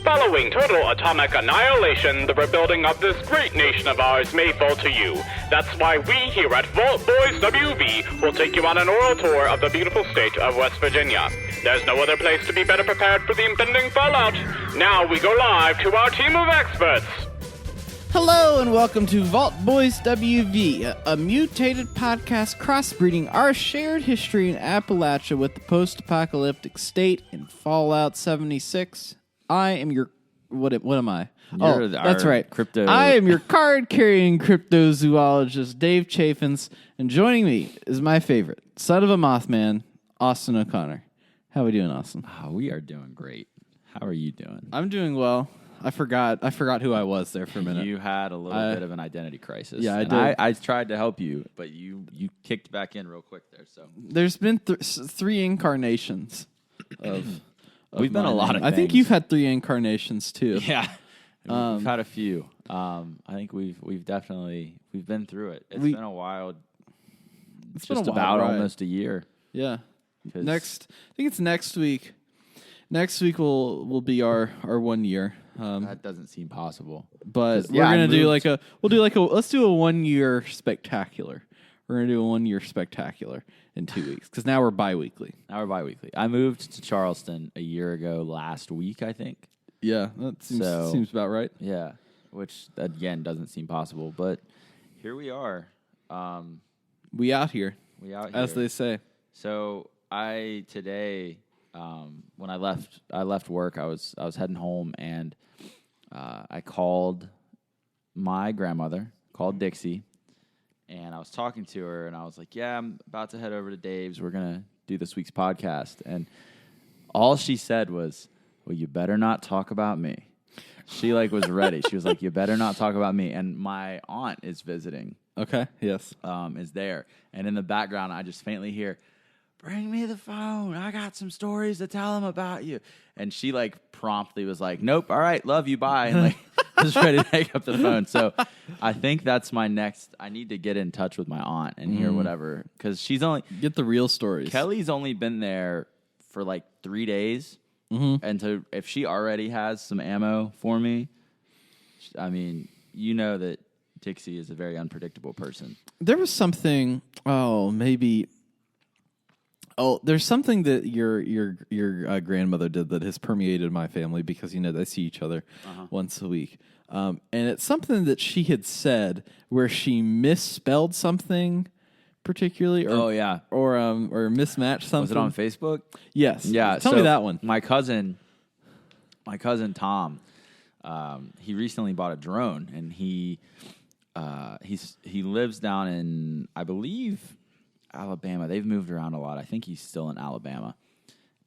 Following total atomic annihilation, the rebuilding of this great nation of ours may fall to you. That's why we here at Vault Boys WV will take you on an oral tour of the beautiful state of West Virginia. There's no other place to be better prepared for the impending fallout. Now we go live to our team of experts. Hello and welcome to Vault Boys WV, a mutated podcast crossbreeding our shared history in Appalachia with the post-apocalyptic state in Fallout 76. I am your... What am I? That's right. Crypto. I am your card-carrying cryptozoologist, Dave Chaffins, and joining me is my favorite, son of a Mothman, Austin O'Connor. How are we doing, Austin? Oh, we are doing great. How are you doing? I'm doing well. I forgot who I was there for a minute. You had a little bit of an identity crisis. Yeah, I and did. I tried to help you, but you kicked back in real quick there. So there's been three incarnations of we've been a lot of I think things. you've had three incarnations too. Yeah, we've had a few. I think we've been through it. It's been a wild. It's just been a about wild ride. almost a year. Yeah. I think it's next week. Next week will be our 1 year. That doesn't seem possible. But we're gonna do let's do a 1 year spectacular. We're gonna do a 1 year spectacular in 2 weeks because now we're bi-weekly. I moved to Charleston a year ago last week, I think. Yeah, that seems about right. Yeah, which again doesn't seem possible, but here we are. We out here, as they say. So today. When I left work, I was heading home, and I called my grandmother, called Dixie, and I was talking to her, and I was like, "Yeah, I'm about to head over to Dave's. We're gonna do this week's podcast." And all she said was, "Well, you better not talk about me." She was ready. She was like, "You better not talk about me." And my aunt is visiting. Okay. Yes. Is there, and in the background, I just faintly hear, "Bring me the phone. I got some stories to tell him about you." And she promptly was like, "Nope. All right. Love you. Bye." And was ready to hang up the phone. So I think that's my next. I need to get in touch with my aunt and hear whatever, because she's only get the real stories. Kelly's only been there for 3 days, and so if she already has some ammo for me, I mean, you know that Dixie is a very unpredictable person. There was something. There's something that your grandmother did that has permeated my family because they see each other once a week, and it's something that she had said where she misspelled something, particularly, or mismatched something. Was it on Facebook? Yes. Yeah. Tell me that one. My cousin Tom, he recently bought a drone, and he lives down in, I believe, Alabama. They've moved around a lot. I think he's still in Alabama.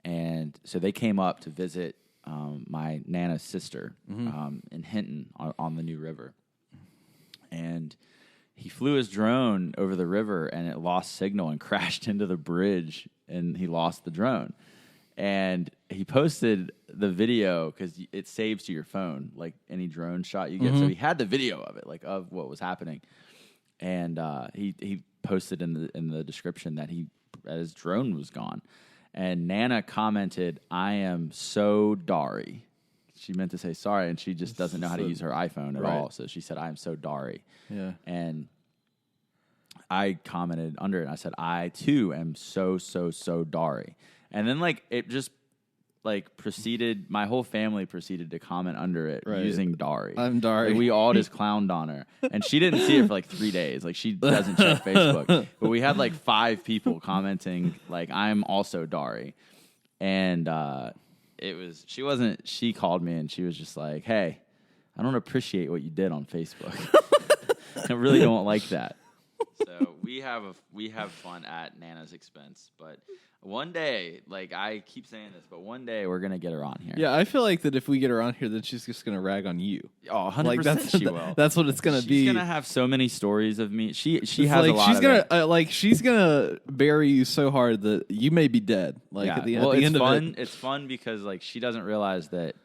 And so they came up to visit my Nana's sister in Hinton on the New River. And he flew his drone over the river, and it lost signal and crashed into the bridge, and he lost the drone. And he posted the video because it saves to your phone, any drone shot you get. So he had the video of it, of what was happening. And he posted in the description that his drone was gone, and Nana commented, "I am so sorry." She meant to say sorry, and she just doesn't know how to use her iPhone at all. So she said, "I am so sorry." Yeah. And I commented under it. I said, "I too am so sorry." And then it just proceeded. My whole family proceeded to comment under it using Dari. I'm Dari. We all just clowned on her, and she didn't see it for 3 days. She doesn't check Facebook, but we had 5 people commenting "I'm also Dari," and She called me and she was just like, "Hey, I don't appreciate what you did on Facebook. I really don't like that." So we have fun at Nana's expense, but one day, I keep saying this, but one day we're gonna get her on here. Yeah, I feel that if we get her on here, then she's just gonna rag on you. Oh, 100% she will. That's what it's gonna be. She's gonna have so many stories of me. She has a lot of it. She's gonna bury you so hard that you may be dead. At the end of it. It's fun because she doesn't realize that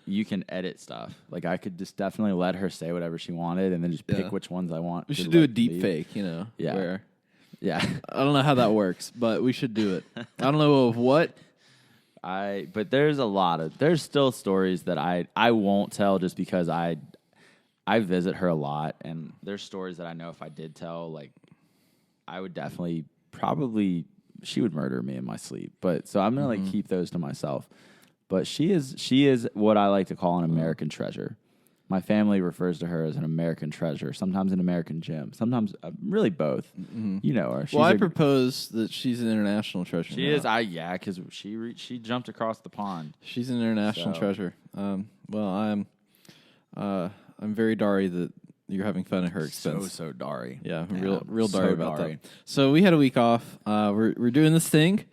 you can edit stuff. I could just definitely let her say whatever she wanted and then just pick which ones I want. We should do a deep fake, Yeah. Where Yeah. I don't know how that works, but we should do it. I don't know of what. But there's still stories that I won't tell just because I visit her a lot, and there's stories that I know if I did tell, like, I would definitely probably she would murder me in my sleep. But so I'm gonna like keep those to myself. But she is what I like to call an American treasure. My family refers to her as an American treasure, sometimes an American gem, sometimes really both. You know her. I propose that she's an international treasure. She is. Because she jumped across the pond. She's an international treasure. I'm very sorry that you're having fun at her expense. So sorry. Yeah, real sorry about that. So we had a week off. We're doing this thing.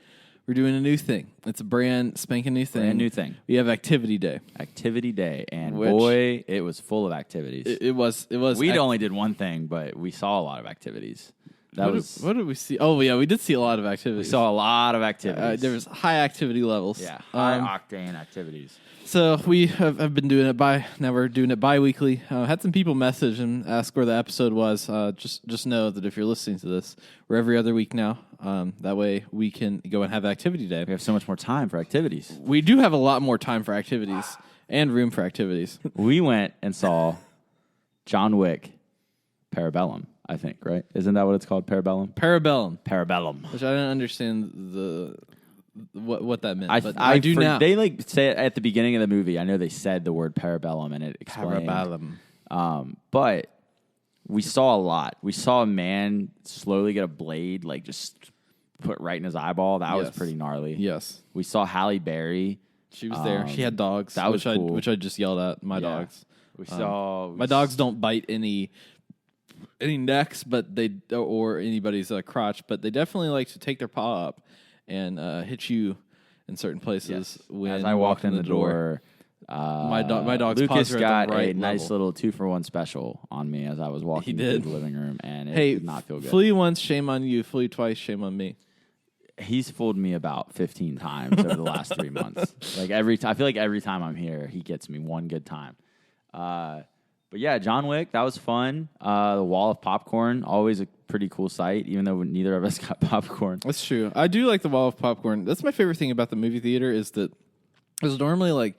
We're doing a new thing. It's a brand spanking new thing. Brand new thing. We have Activity Day. Activity Day, and boy, it was full of activities. It was. We only did one thing, but we saw a lot of activities. What did we see? Oh, yeah, we did see a lot of activities. We saw a lot of activities. There was high activity levels. Yeah, high octane activities. So we have been doing it now we're doing it bi-weekly. Had some people message and ask where the episode was. Just know that if you're listening to this, we're every other week now. That way we can go and have Activity Day. We have so much more time for activities. We do have a lot more time for activities and room for activities. We went and saw John Wick Parabellum, I think, right? Isn't that what it's called? Parabellum? Parabellum. Which I didn't understand what that meant. I do now. They like say it at the beginning of the movie. I know they said the word parabellum and it explained. Parabellum. But we saw a lot. We saw a man slowly get a blade like just put right in his eyeball. That was pretty gnarly. Yes. We saw Halle Berry. She was there. She had dogs. That was cool. Which I just yelled at my dogs. We saw my dogs don't bite any necks, but or anybody's crotch, but they definitely like to take their paw up and hit you in certain places. When as I walked in the door, my dog's Lucas paws are got at the right a nice level. little 2-for-1 special on me as I was walking through the living room, and it did not feel good. Flee once, shame on you. Flee twice, shame on me. He's fooled me about 15 times over the last 3 months. Like I feel like every time I'm here, he gets me one good time. But yeah, John Wick, that was fun. The wall of popcorn, always a pretty cool sight, even though neither of us got popcorn. That's true. I do like the wall of popcorn. That's my favorite thing about the movie theater is that there's normally like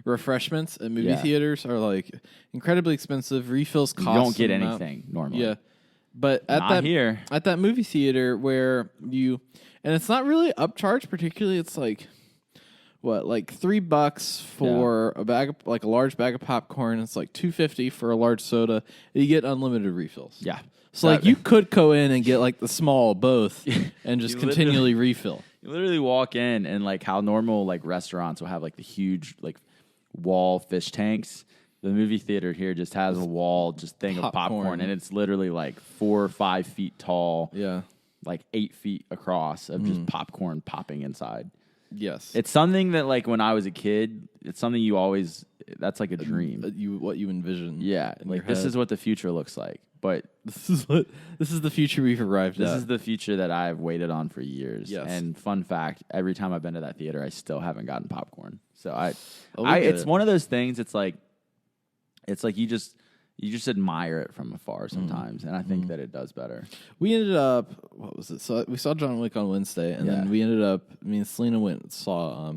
refreshments at movie theaters are like incredibly expensive. Refills cost. You don't get anything normally. Yeah. But at that movie theater where and it's not really upcharged particularly, it's like like $3 for a bag of, like a large bag of popcorn. It's like $2.50 for a large soda. You get unlimited refills. Yeah. So like you could go in and get like the small both and just continually refill. You literally walk in and like how normal like restaurants will have like the huge like wall fish tanks. The movie theater here just has a wall thing of popcorn, and it's literally like 4 or 5 feet tall. Yeah. Like 8 feet across of just popcorn popping inside. Yes. It's something that, like, when I was a kid, it's something you always, that's like a dream. What you envision. Yeah. Like, this is what the future looks like. But this is the future we've arrived at. This is the future that I've waited on for years. Yes. And fun fact, every time I've been to that theater, I still haven't gotten popcorn. So it's one of those things, it's like you just admire it from afar sometimes, and I think that it does better. We ended up, what was it? So we saw John Wick on Wednesday, and then we ended up, me and Selena went and saw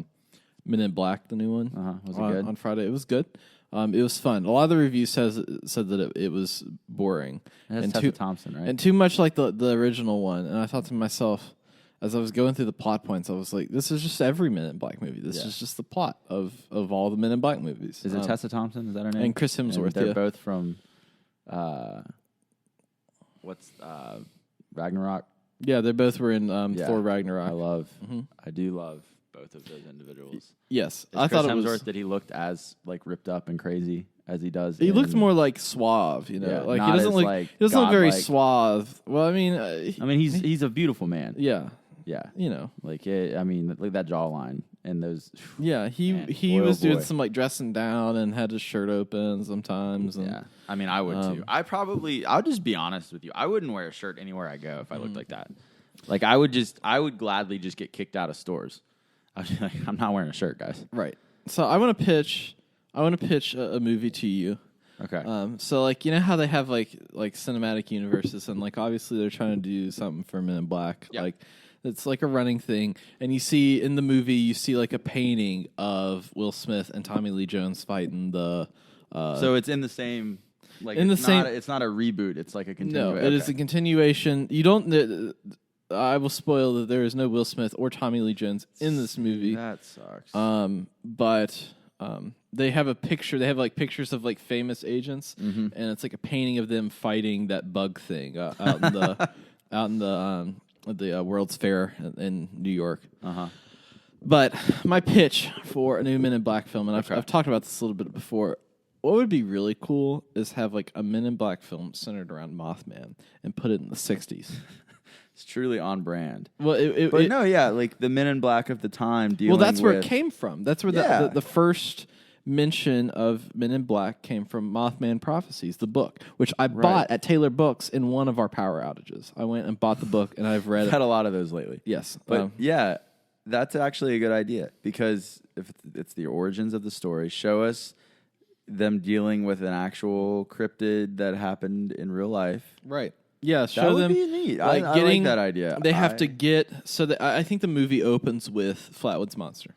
Men in Black, the new one. Was it good? On Friday. It was good. It was fun. A lot of the reviews said that it was boring. And Tessa Thompson, right? And too much like the original one. And I thought to myself, as I was going through the plot points, I was like, this is just every Men in Black movie. This is just the plot of all the Men in Black movies. Is it Tessa Thompson? Is that her name? And Chris Hemsworth. And they're both from Ragnarok? Yeah, they both were in Thor Ragnarok. I do love both of those individuals. Yes. I thought Chris Hemsworth that he looked as like ripped up and crazy as he does. He looks more like suave, you know. Yeah, like he doesn't look very suave. Well, I mean he's a beautiful man. Yeah. Yeah. You know. Like look at that jawline and those. Yeah, he was doing some like dressing down and had his shirt open sometimes. And, yeah. I mean, I would too. I'll just be honest with you. I wouldn't wear a shirt anywhere I go if I looked like that. Like I would gladly just get kicked out of stores. I'm not wearing a shirt, guys. Right. So I want to pitch a movie to you. Okay. So like you know how they have like cinematic universes and like obviously they're trying to do something for Men in Black. Yep. Like It's like a running thing. And you see in the movie, you see like a painting of Will Smith and Tommy Lee Jones fighting the. So it's in the same. Like in the same. It's not a reboot. It's like a continuation. No, it is a continuation. You don't. I will spoil that there is no Will Smith or Tommy Lee Jones in this movie. That sucks. But they have a picture. They have like pictures of like famous agents, and it's like a painting of them fighting that bug thing out in the World's Fair in New York. But my pitch for a new Men in Black film, and I've talked about this a little bit before. What would be really cool is have like a Men in Black film centered around Mothman and put it in the 60s. It's truly on brand. Well, like the Men in Black of the time dealing with... Well, that's where it came from. That's where the first mention of Men in Black came from Mothman Prophecies, the book, which I bought at Taylor Books in one of our power outages. I went and bought the book, and I've read it. I've had a lot of those lately. Yes. But that's actually a good idea, because if it's the origins of the story, show us them dealing with an actual cryptid that happened in real life. Right. Yeah, show them. That would be neat. Like I like that idea. They have to get... So I think the movie opens with Flatwoods Monster.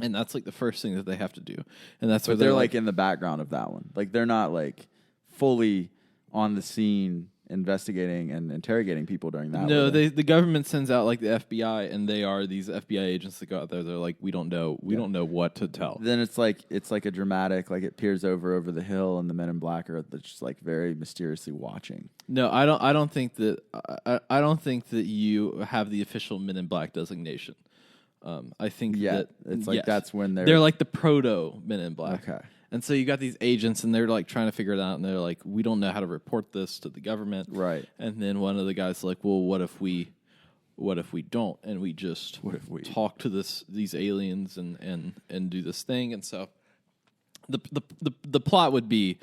And that's like the first thing that they have to do. And that's where they're like in the background of that one. Like they're not like fully on the scene investigating and interrogating people during that. No, the government sends out like the FBI, and they are these FBI agents that go out there. They're like, we don't know what to tell. Then it's like a dramatic, like it peers over the hill, and the Men in Black are just like very mysteriously watching. No, I don't think that you have the official Men in Black designation. I think that it's like that's when they're like the proto Men in Black. Okay. And so you got these agents, and they're like trying to figure it out, and they're like, we don't know how to report this to the government. Right. And then one of the guys is like, well, what if we don't, and we just talk to these aliens and do this thing? And so the plot would be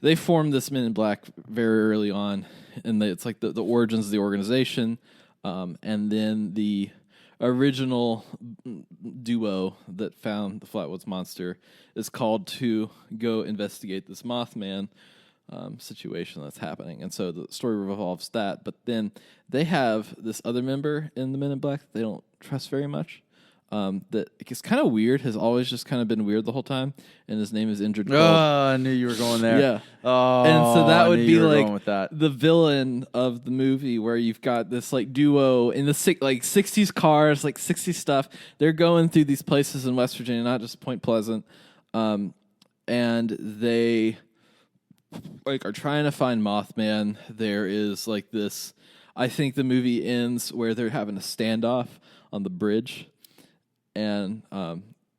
they formed this Men in Black very early on, and it's like the origins of the organization, and then the original duo that found the Flatwoods Monster is called to go investigate this Mothman situation that's happening. And so the story revolves that. But then they have this other member in the Men in Black that they don't trust very much. That is kind of weird, has always just kind of been weird the whole time. And his name is Indrid Cold. Oh, I knew you were going there. Yeah. Oh, and so that would be like that. The villain of the movie, where you've got this like duo in the like 60s cars, like 60s stuff. They're going through these places in West Virginia, not just Point Pleasant. And they like are trying to find Mothman. There is like this, I think the movie ends where they're having a standoff on the bridge. And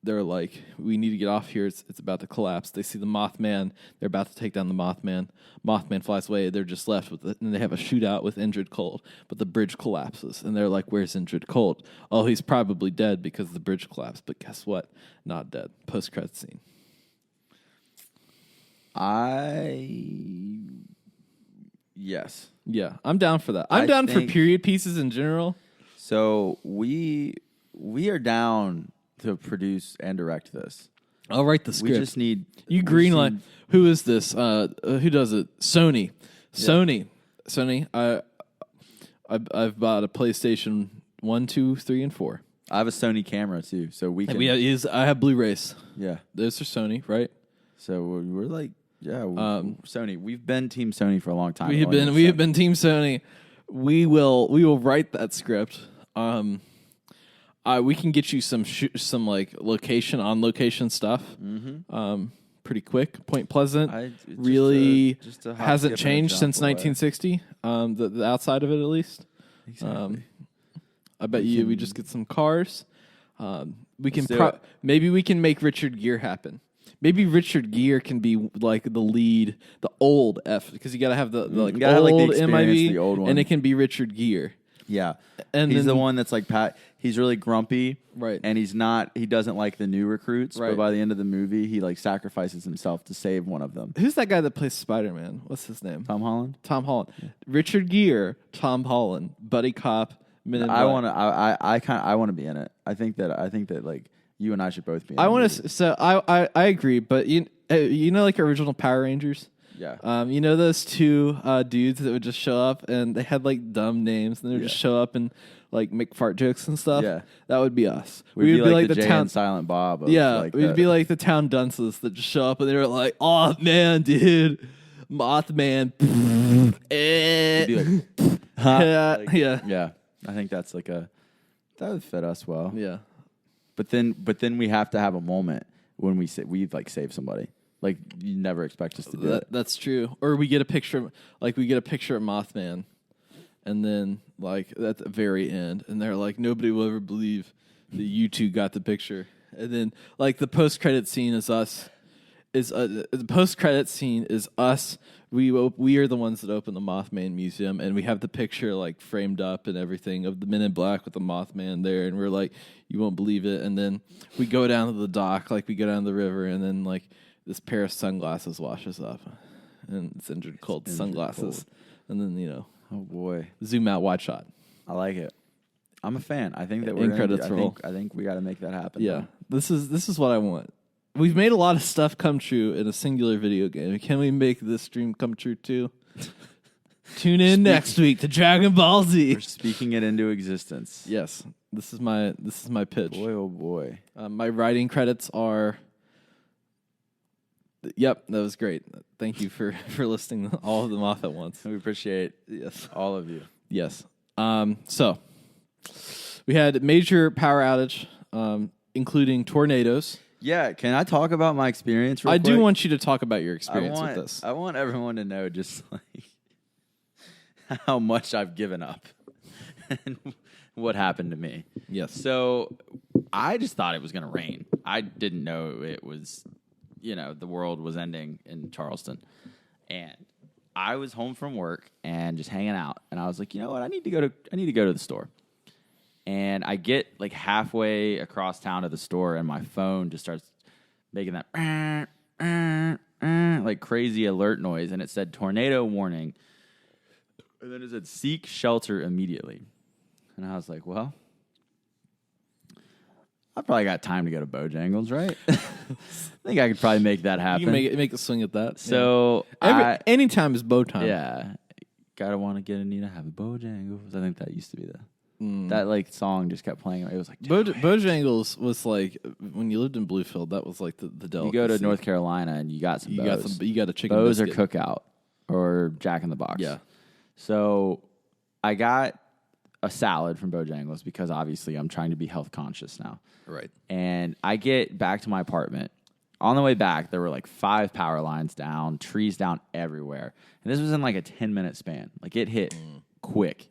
they're like, we need to get off here. It's about to collapse. They see the Mothman. They're about to take down the Mothman. Mothman flies away. They're just left with it. And they have a shootout with Indrid Cold. But the bridge collapses. And they're like, where's Indrid Cold? Oh, he's probably dead because the bridge collapsed. But guess what? Not dead. Post-credit scene. Yes. Yeah, I'm down for that. I'm down for period pieces in general. So we are down to produce and direct this. I'll write the script. We just need... You greenlight. Who is this? Who does it? Sony. Yeah. Sony. I've bought a PlayStation 1, 2, 3, and 4. I have a Sony camera, too, so we can... I have Blu-rays. Yeah. Those are Sony, right? So we're like... Yeah, Sony. We've been Team Sony for a long time. We have been Team Sony. We will write that script. We can get you some like location stuff. Pretty quick. Point Pleasant hasn't changed since 1960. The outside of it, at least. Exactly. I bet we just get some cars. Maybe we can make Richard Gere happen. Maybe Richard Gere can be like the lead, the old F, because you got to have the old MIB, the old one. and it can be Richard Gere. Yeah, and he's the one that's like he's really grumpy, right? And he doesn't like the new recruits, right? But by the end of the movie, he like sacrifices himself to save one of them. Who's that guy that plays Spider-Man? What's his name? Tom Holland. Yeah. Richard Gere, Tom Holland, buddy cop. I want to be in it. I think that like you and I should both be in it. I agree, but you know like original Power Rangers? Yeah. You know those two dudes that would just show up and they had like dumb names and they would just show up and like make fart jokes and stuff. Yeah. That would be us. We'd be like the Jay town and Silent Bob. Of Yeah, like we'd be like the town dunces that just show up and they're like, "Oh man, dude, Mothman." We'd be like, yeah, like, yeah, yeah. I think that's like that would fit us well. yeah. But then we have to have a moment when we like save somebody. Like you never expect us to do it. That's true. Or we get a picture, like we get a picture of Mothman, and then like at the very end, and they're like, nobody will ever believe that you two got the picture. And then like the post credit scene is us. The post credit scene is us. We are the ones that open the Mothman Museum, and we have the picture like framed up and everything of the Men in Black with the Mothman there, and we're like, you won't believe it. And then we go down to the dock, like we go down the river, and then like this pair of sunglasses washes up, and it's injured cold sunglasses, and then Oh boy, zoom out wide shot. I like it. I'm a fan. I think that In credits roll. I think we got to make that happen. Yeah, this is what I want. We've made a lot of stuff come true in a singular video game. Can we make this dream come true too? Tune in next week to Dragon Ball Z. We're speaking it into existence. Yes, this is my pitch. Boy, oh boy. My writing credits are. Yep, that was great. Thank you for listing all of them off at once. We appreciate all of you. Yes. So we had major power outage, including tornadoes. Yeah, can I talk about my experience real I quick? do want you to talk about your experience with this. I want everyone to know just like how much I've given up and what happened to me. Yes. So I just thought it was going to rain. I didn't know it was, the world was ending in Charleston. And I was home from work and just hanging out. And I was like, you know what? I need to go to the store. And I get like halfway across town to the store, and my phone just starts making that like crazy alert noise, and it said tornado warning, and then it said seek shelter immediately. And I was like, well, I probably got time to go to Bojangles, right? I think I could probably make that happen. You can make a swing at that. So anytime is bow time. Yeah, gotta want to get Anita have a Bojangles. I think that used to be that like song just kept playing. It was like Bojangles was like when you lived in Bluefield. That was like the delicacy. You go to North Carolina and you got some bows. You got a chicken bows or biscuit. cookout or Jack in the Box. Yeah. So I got a salad from Bojangles because obviously I'm trying to be health conscious now. Right. And I get back to my apartment. On the way back, there were like 5 power lines down, trees down everywhere. And this was in like a 10-minute span. Like it hit quick.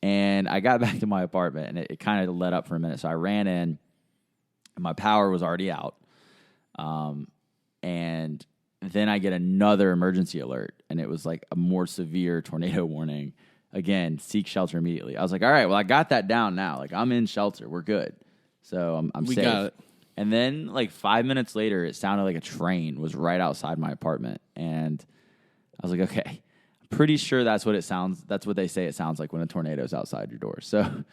And I got back to my apartment, and it kind of let up for a minute. So I ran in, and my power was already out. And then I get another emergency alert, and it was like a more severe tornado warning. Again, seek shelter immediately. I was like, all right, well, I got that down now. Like, I'm in shelter. We're good. So I'm we safe. got it. And then, like, 5 minutes later, it sounded like a train was right outside my apartment. And I was like, okay. Pretty sure that's what it sounds. That's what they say it sounds like when a tornado's outside your door. So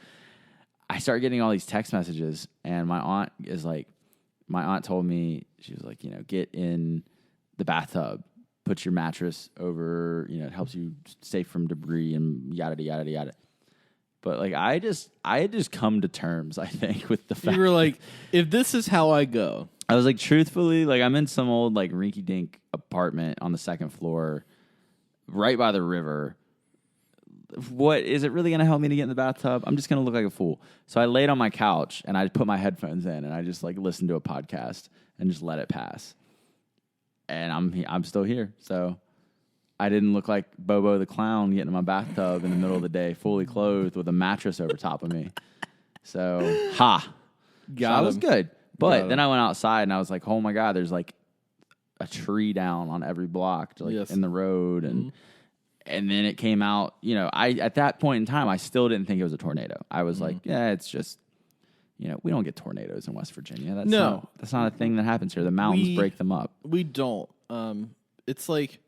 I start getting all these text messages, and my aunt told me, she was like, get in the bathtub, put your mattress over, it helps you safe from debris and yada yada yada. But like I had just come to terms, I think, with the fact you were like, if this is how I go, I was like, truthfully, like I'm in some old like rinky dink apartment on the 2nd floor. Right by the river. What is it really going to help me to get in the bathtub? I'm just going to look like a fool. So I laid on my couch and I put my headphones in and I just like listened to a podcast and just let it pass. And I'm still here. So I didn't look like Bobo the Clown getting in my bathtub in the middle of the day, fully clothed with a mattress over top of me. So that was good. But then I went outside and I was like, oh my God, there's like a tree down on every block, like in the road, and then it came out. I at that point in time, I still didn't think it was a tornado. I was like, yeah, it's just, we don't get tornadoes in West Virginia. That's not a thing that happens here. The mountains break them up. We don't. It's like,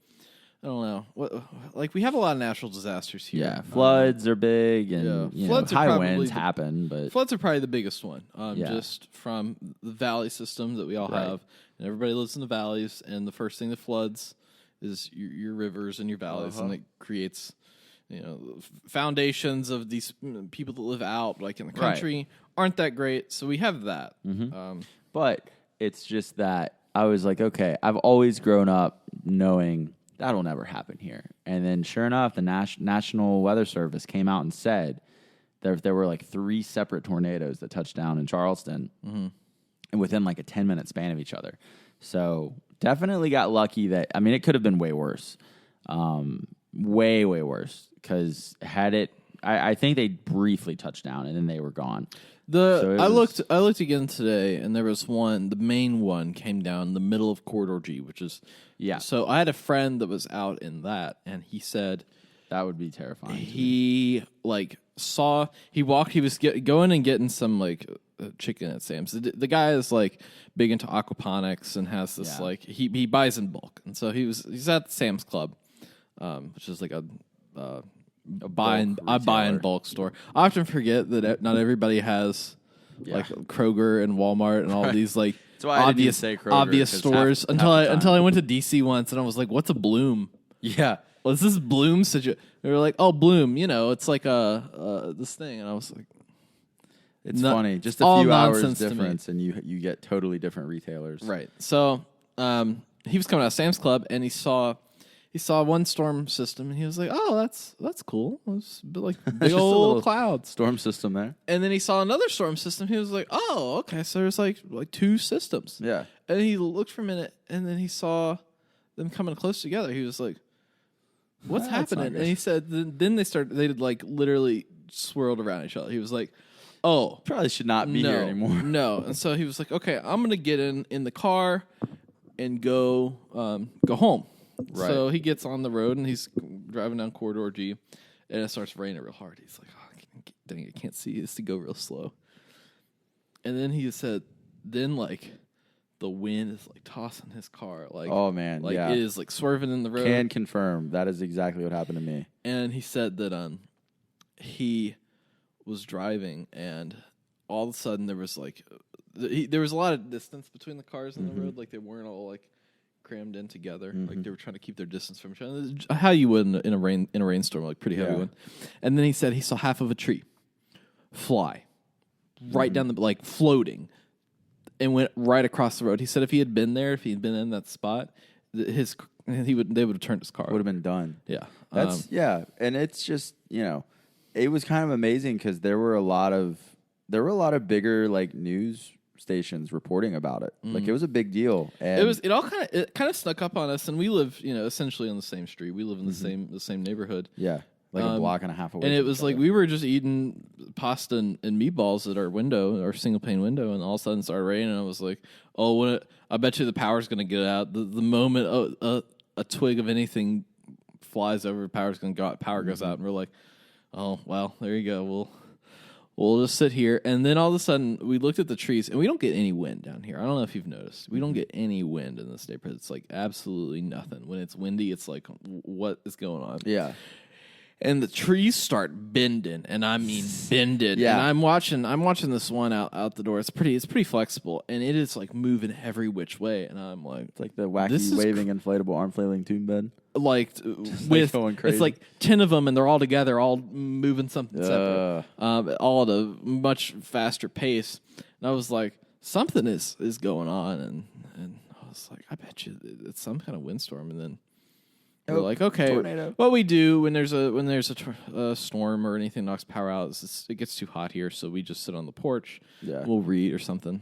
I don't know. Like we have a lot of natural disasters here. Yeah, floods are big, and high winds happen. But floods are probably the biggest one. Just from the valley system that we all have, and everybody lives in the valleys. And the first thing that floods is your rivers and your valleys, and it creates foundations of these people that live out like in the country aren't that great. So we have that. But it's just that I was like, okay, I've always grown up knowing that'll never happen here. And then sure enough, the National Weather Service came out and said there were like 3 separate tornadoes that touched down in Charleston and within like a 10-minute span of each other. So definitely got lucky that, I mean, it could have been way worse. Way, way worse. Because I think they briefly touched down and then they were gone. I looked again today, and there was one. The main one came down in the middle of Corridor G, which is So I had a friend that was out in that, and he said that would be terrifying. He walked. He was going and getting some like chicken at Sam's. The guy is like big into aquaponics and has this like he buys in bulk, and so he's at Sam's Club, which is like a buy in bulk store. I often forget that not everybody has like Kroger and Walmart and all these like obvious stores until I went to DC once and I was like, what's a Bloom? Yeah. Well, is this Bloom situation? They were like, oh, Bloom, it's like this thing, and I was like, it's funny, just a few hours difference, and you get totally different retailers, right? So he was coming out of Sam's Club, and he saw one storm system, and he was like, "Oh, that's cool. It's like big old clouds, storm system there." And then he saw another storm system. He was like, "Oh, okay. So there's like 2 systems." Yeah. And he looked for a minute, and then he saw them coming close together. He was like, "What's happening?" And he said, "Then they like literally swirled around each other." He was like, "Oh, probably should not be here anymore." No. And so he was like, "Okay, I'm gonna get in the car and go home." Right. So he gets on the road and he's driving down Corridor G, and it starts raining real hard. He's like, "Oh, dang, I can't see. It's to go real slow." And then he said, like the wind is like tossing his car, like oh man, like it is like swerving in the road. Can confirm that is exactly what happened to me. And he said that he was driving, and all of a sudden there was like there was a lot of distance between the cars on the road, like they weren't all like crammed in together, like they were trying to keep their distance from each other, how you would in a rainstorm, like pretty heavy one. And then he said he saw half of a tree fly right down the like floating, and went right across the road. He said if he had been in that spot, they would have turned his car. Would have been done. Yeah, that's and it's just it was kind of amazing because there were a lot of bigger like news stations reporting about it. Like it was a big deal. And it kind of snuck up on us, and we live essentially on the same street. We live in the same neighborhood. Yeah, like a block and a half away. And it was like we were just eating pasta and meatballs at our window, our single pane window, and all of a sudden it started raining. And I was like, "Oh, I bet you the power's going to get out the moment a twig of anything flies over, power's going to go out. Power goes out." And we're like, "Oh, well, there you go. We'll just sit here." And then all of a sudden, we looked at the trees, and we don't get any wind down here. I don't know if you've noticed. We don't get any wind in this neighborhood. It's like absolutely nothing. When it's windy, it's like, what is going on? Yeah. And the trees start bending, and I mean bending. Yeah. And I'm watching this one out the door. It's pretty flexible, and it is like moving every which way. And I'm like, it's like the wacky waving inflatable arm flailing tune bed. Like with going crazy. It's like 10 of them, and they're all together, all moving something separate, all at a much faster pace. And I was like, something is going on, and I was like, I bet you it's some kind of windstorm. And then we're like, okay, tornado. What we do when there's a storm or anything knocks power out, it gets too hot here, so we just sit on the porch. Yeah, we'll read or something.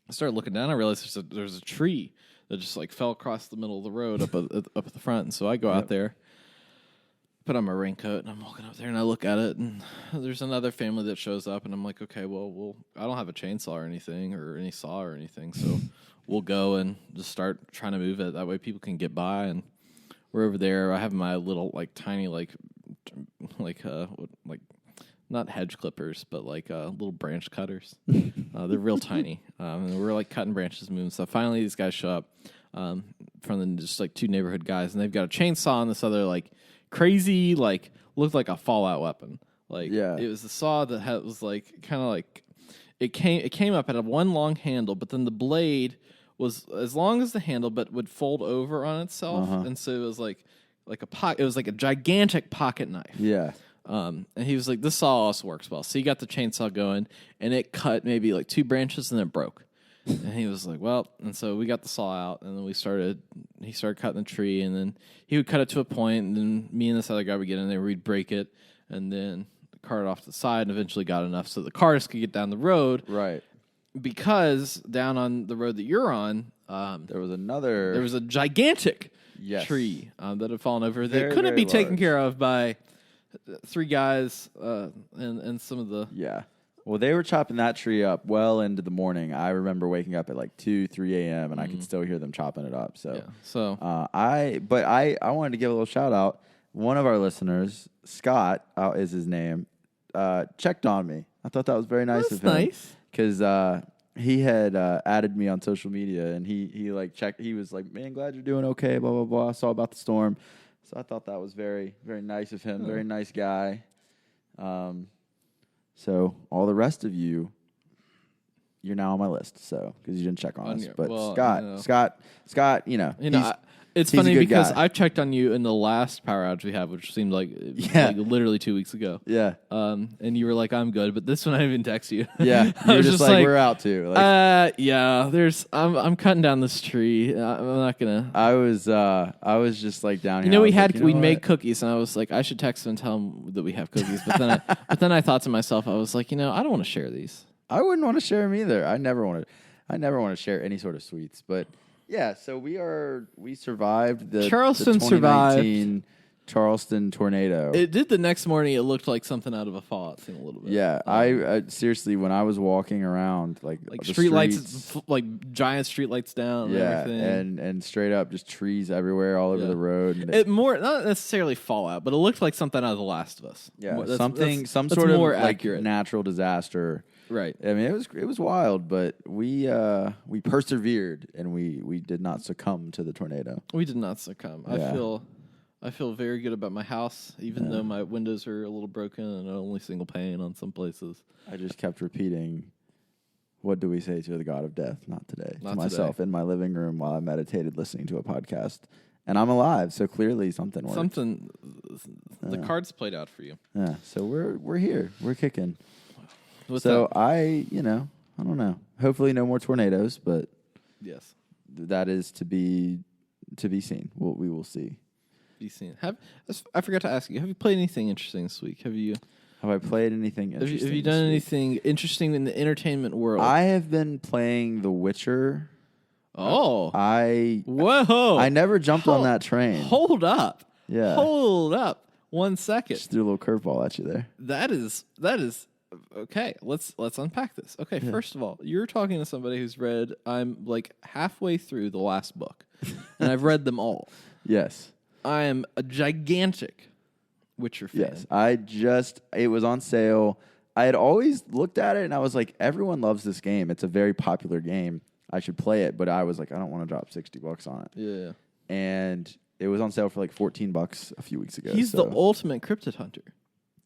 I started looking down. I realized there's a tree that just like fell across the middle of the road up at the front. And so I go out there, put on my raincoat, and I'm walking up there, and I look at it, and there's another family that shows up, and I'm like, okay, well, I don't have a chainsaw or anything, or any saw or anything, so we'll go and just start trying to move it. That way people can get by. And we're over there. I have my little like tiny like not hedge clippers, but like little branch cutters. They're real tiny. And we're like cutting branches, moving stuff. Finally, these guys show up from just like 2 neighborhood guys, and they've got a chainsaw and this other like crazy like looked like a Fallout weapon. Like it was a saw that was like kind of like it came up at a one long handle, but then the blade was as long as the handle, but would fold over on itself, and so it was like like a pocket. It was like a gigantic pocket knife. Yeah. And he was like, "This saw also works well." So he got the chainsaw going, and it cut maybe like 2 branches, and then it broke. And he was like, "Well," and so we got the saw out, and then he started cutting the tree, and then he would cut it to a point, and then me and this other guy would get in there, we'd break it, and then cart it off to the side, and eventually got enough so the cars could get down the road. Right. Because down on the road that you're on, there was a gigantic tree that had fallen over that couldn't be taken care of by 3 guys and some of the... Yeah. Well, they were chopping that tree up well into the morning. I remember waking up at like 2, 3 a.m. and I could still hear them chopping it up. So, I wanted to give a little shout out. One of our listeners, Scott is his name, checked on me. I thought that was very nice of him. Nice. Because he had added me on social media, and he like checked. He was like, "Man, glad you're doing okay." Blah blah blah. Saw about the storm, so I thought that was very very nice of him. Very nice guy. So all the rest of you, you're now on my list. So because you didn't check on us, but Scott, you know, it's funny because I checked on you in the last power outage we had, which seemed like literally 2 weeks ago. Yeah. And you were like, "I'm good," but this one I didn't even text you. Yeah. I was just like, "We're out too." Like, I'm cutting down this tree. I'm not gonna. I was just like down here. We made cookies, and I was like, I should text him and tell him that we have cookies. But then I thought to myself, I was like, I don't want to share these. I wouldn't want to share them either. I never want to share any sort of sweets, but. Yeah, so we survived the 2019 Charleston tornado. It did the next morning. It looked like something out of a Fallout scene a little bit. Yeah, I seriously, when I was walking around, like street lights, like giant street lights down. Yeah, and everything. and straight up just trees everywhere all over the road. And it more not necessarily Fallout, but it looked like something out of The Last of Us. Yeah, some sort of more like accurate. natural disaster. Right. I mean, it was wild, but we persevered and we did not succumb to the tornado. We did not succumb. Yeah. I feel very good about my house, even though my windows are a little broken and only single pane on some places. I just kept repeating, "What do we say to the God of death? Not today." Not to myself in my living room while I meditated listening to a podcast. And I'm alive, so clearly something worked. The cards played out for you. Yeah, so we're here. We're kicking. So I don't know. Hopefully no more tornadoes, but yes, that is to be seen. We will see. Be seen. I forgot to ask you. Have you played anything interesting this week? Have I played anything interesting? Have you done anything interesting in the entertainment world? I have been playing The Witcher. Oh, whoa! I never jumped on that train. Hold up. Yeah. Hold up. 1 second. Just threw a little curveball at you there. That is. Okay, let's unpack this. Okay, First of all, you're talking to somebody who's read. I'm like halfway through the last book, and I've read them all. Yes, I am a gigantic Witcher fan. Yes, it was on sale. I had always looked at it, and I was like, everyone loves this game. It's a very popular game. I should play it, but I was like, I don't want to drop $60 on it. Yeah, and it was on sale for like $14 a few weeks ago. He's the ultimate cryptid hunter.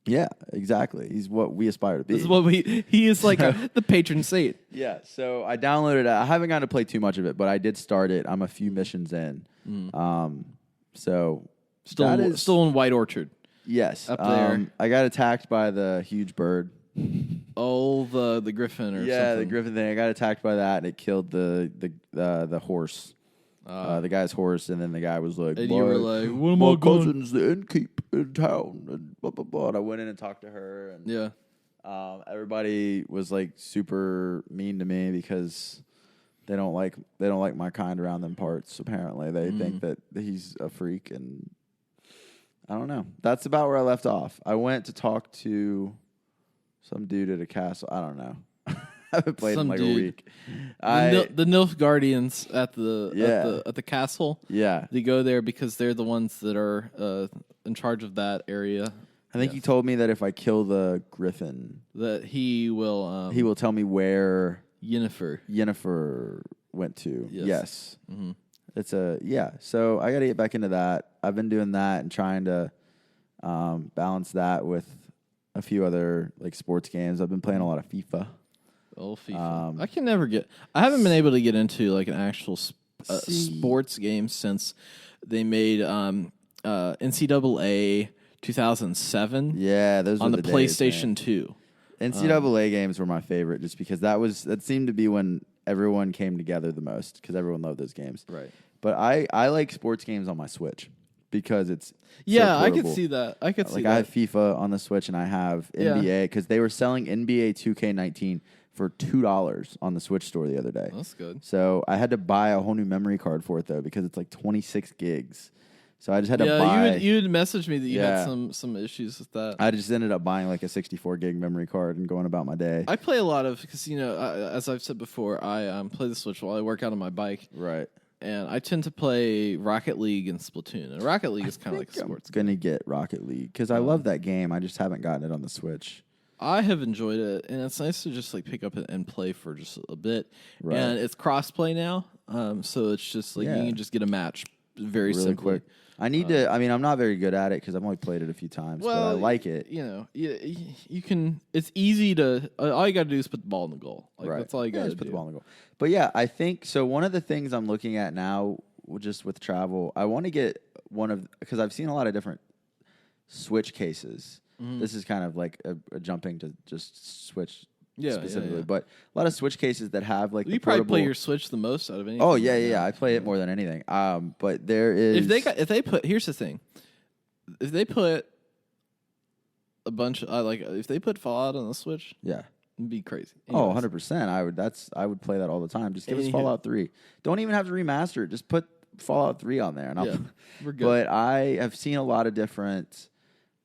Yeah, exactly. He's what we aspire to be. This is what he is like the patron saint. Yeah, so I downloaded it. I haven't gotten to play too much of it, but I did start it. I'm a few missions in. So still in White Orchard. Yes. Up there. I got attacked by the huge bird. Oh, the griffin or something. Yeah, the griffin thing. I got attacked by that, and it killed the horse. The guy's horse, and then the guy was like, and you were like, what am my I going? cousin's the innkeep in town, and blah, blah, blah. And I went in and talked to her, and everybody was like super mean to me because they don't like my kind around them parts. Apparently, they think that he's a freak, and I don't know. That's about where I left off. I went to talk to some dude at a castle. I don't know. I haven't played in like a week. The Nilf Guardians at the castle. Yeah, they go there because they're the ones that are in charge of that area. I think he told me that if I kill the griffin, that he will tell me where Yennefer went to. Yes. Mm-hmm. It's So I got to get back into that. I've been doing that and trying to balance that with a few other like sports games. I've been playing a lot of FIFA. Oh, FIFA! I haven't been able to get into like an actual sports game since they made NCAA 2007. Yeah, those on were the the days, PlayStation man. 2. NCAA games were my favorite, just because that seemed to be when everyone came together the most, because everyone loved those games. Right. But I like sports games on my Switch because it's Yeah, so I could portable. see that. I could see Like that. I have FIFA on the Switch and I have NBA, because they were selling NBA 2K19 for $2 on the Switch store the other day. That's good. So I had to buy a whole new memory card for it though, because it's like 26 gigs. So I just had to buy. You'd messaged me that you Yeah. had some issues with that. I just ended up buying like a 64 gig memory card and going about my day. I play a lot of, because, as I've said before, I play the Switch while I work out on my bike. Right. And I tend to play Rocket League and Splatoon. And Rocket League is kind of like a sports game. I'm going to get Rocket League because I love that game. I just haven't gotten it on the Switch. I have enjoyed it, and it's nice to just like pick up and play for just a bit. Right. And it's cross-play now, so it's just like you can just get a match very Really simply. quick. I need to. I mean, I'm not very good at it because I've only played it a few times, but I like it. You can. It's easy to. All you got to do is put the ball in the goal. Like, Right. That's all you got to do. Just put the ball in the goal. But yeah, I think so. One of the things I'm looking at now, just with travel, I want to get because I've seen a lot of different Switch cases. Mm-hmm. This is kind of like a jumping to just Switch specifically, yeah. but a lot of Switch cases that have like You the probably portable. play your Switch the most out of anything. Oh yeah. I play it more than anything. But there is If they put here's the thing, if they put a bunch of if they put Fallout on the Switch, yeah. it'd be crazy. Oh, Anyways. 100%. I would play that all the time. Just give us Anywho. Fallout 3. Don't even have to remaster it. Just put Fallout 3 on there, and Yeah, we're good. But I have seen a lot of different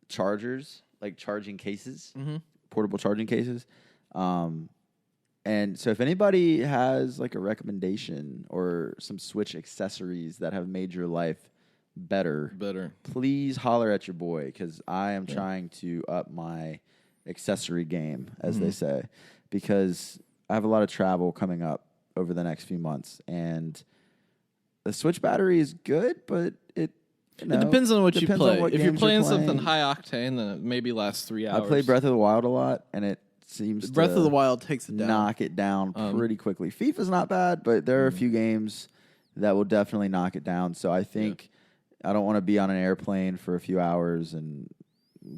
chargers, like charging cases, portable charging cases. And so if anybody has like a recommendation or some Switch accessories that have made your life better, please holler at your boy, because I am trying to up my accessory game, as they say, because I have a lot of travel coming up over the next few months, and the Switch battery is good, but it depends on what you depends play. on what If you're games playing something high octane, then it maybe lasts 3 hours. I play Breath of the Wild a lot, and it seems Breath to of the Wild takes it down. knock it down pretty quickly. FIFA's not bad, but there are a few games that will definitely knock it down. So I think I don't want to be on an airplane for a few hours and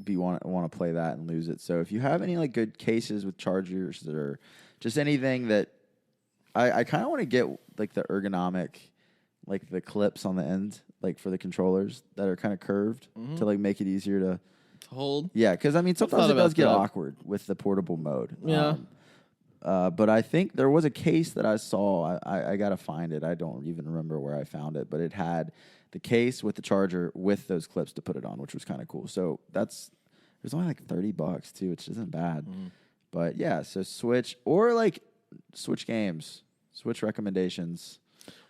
want to play that and lose it. So if you have any like good cases with chargers or just anything that I kind of want to get like the ergonomic, like the clips on the end, like for the controllers that are kind of curved to like make it easier to hold. Yeah, because I mean sometimes thought it does about get that. awkward with the portable mode. Yeah. But I think there was a case that I saw. I got to find it. I don't even remember where I found it, but it had the case with the charger with those clips to put it on, which was kind of cool. So there's only like $30 too, which isn't bad. But yeah, so Switch or like Switch games, Switch recommendations.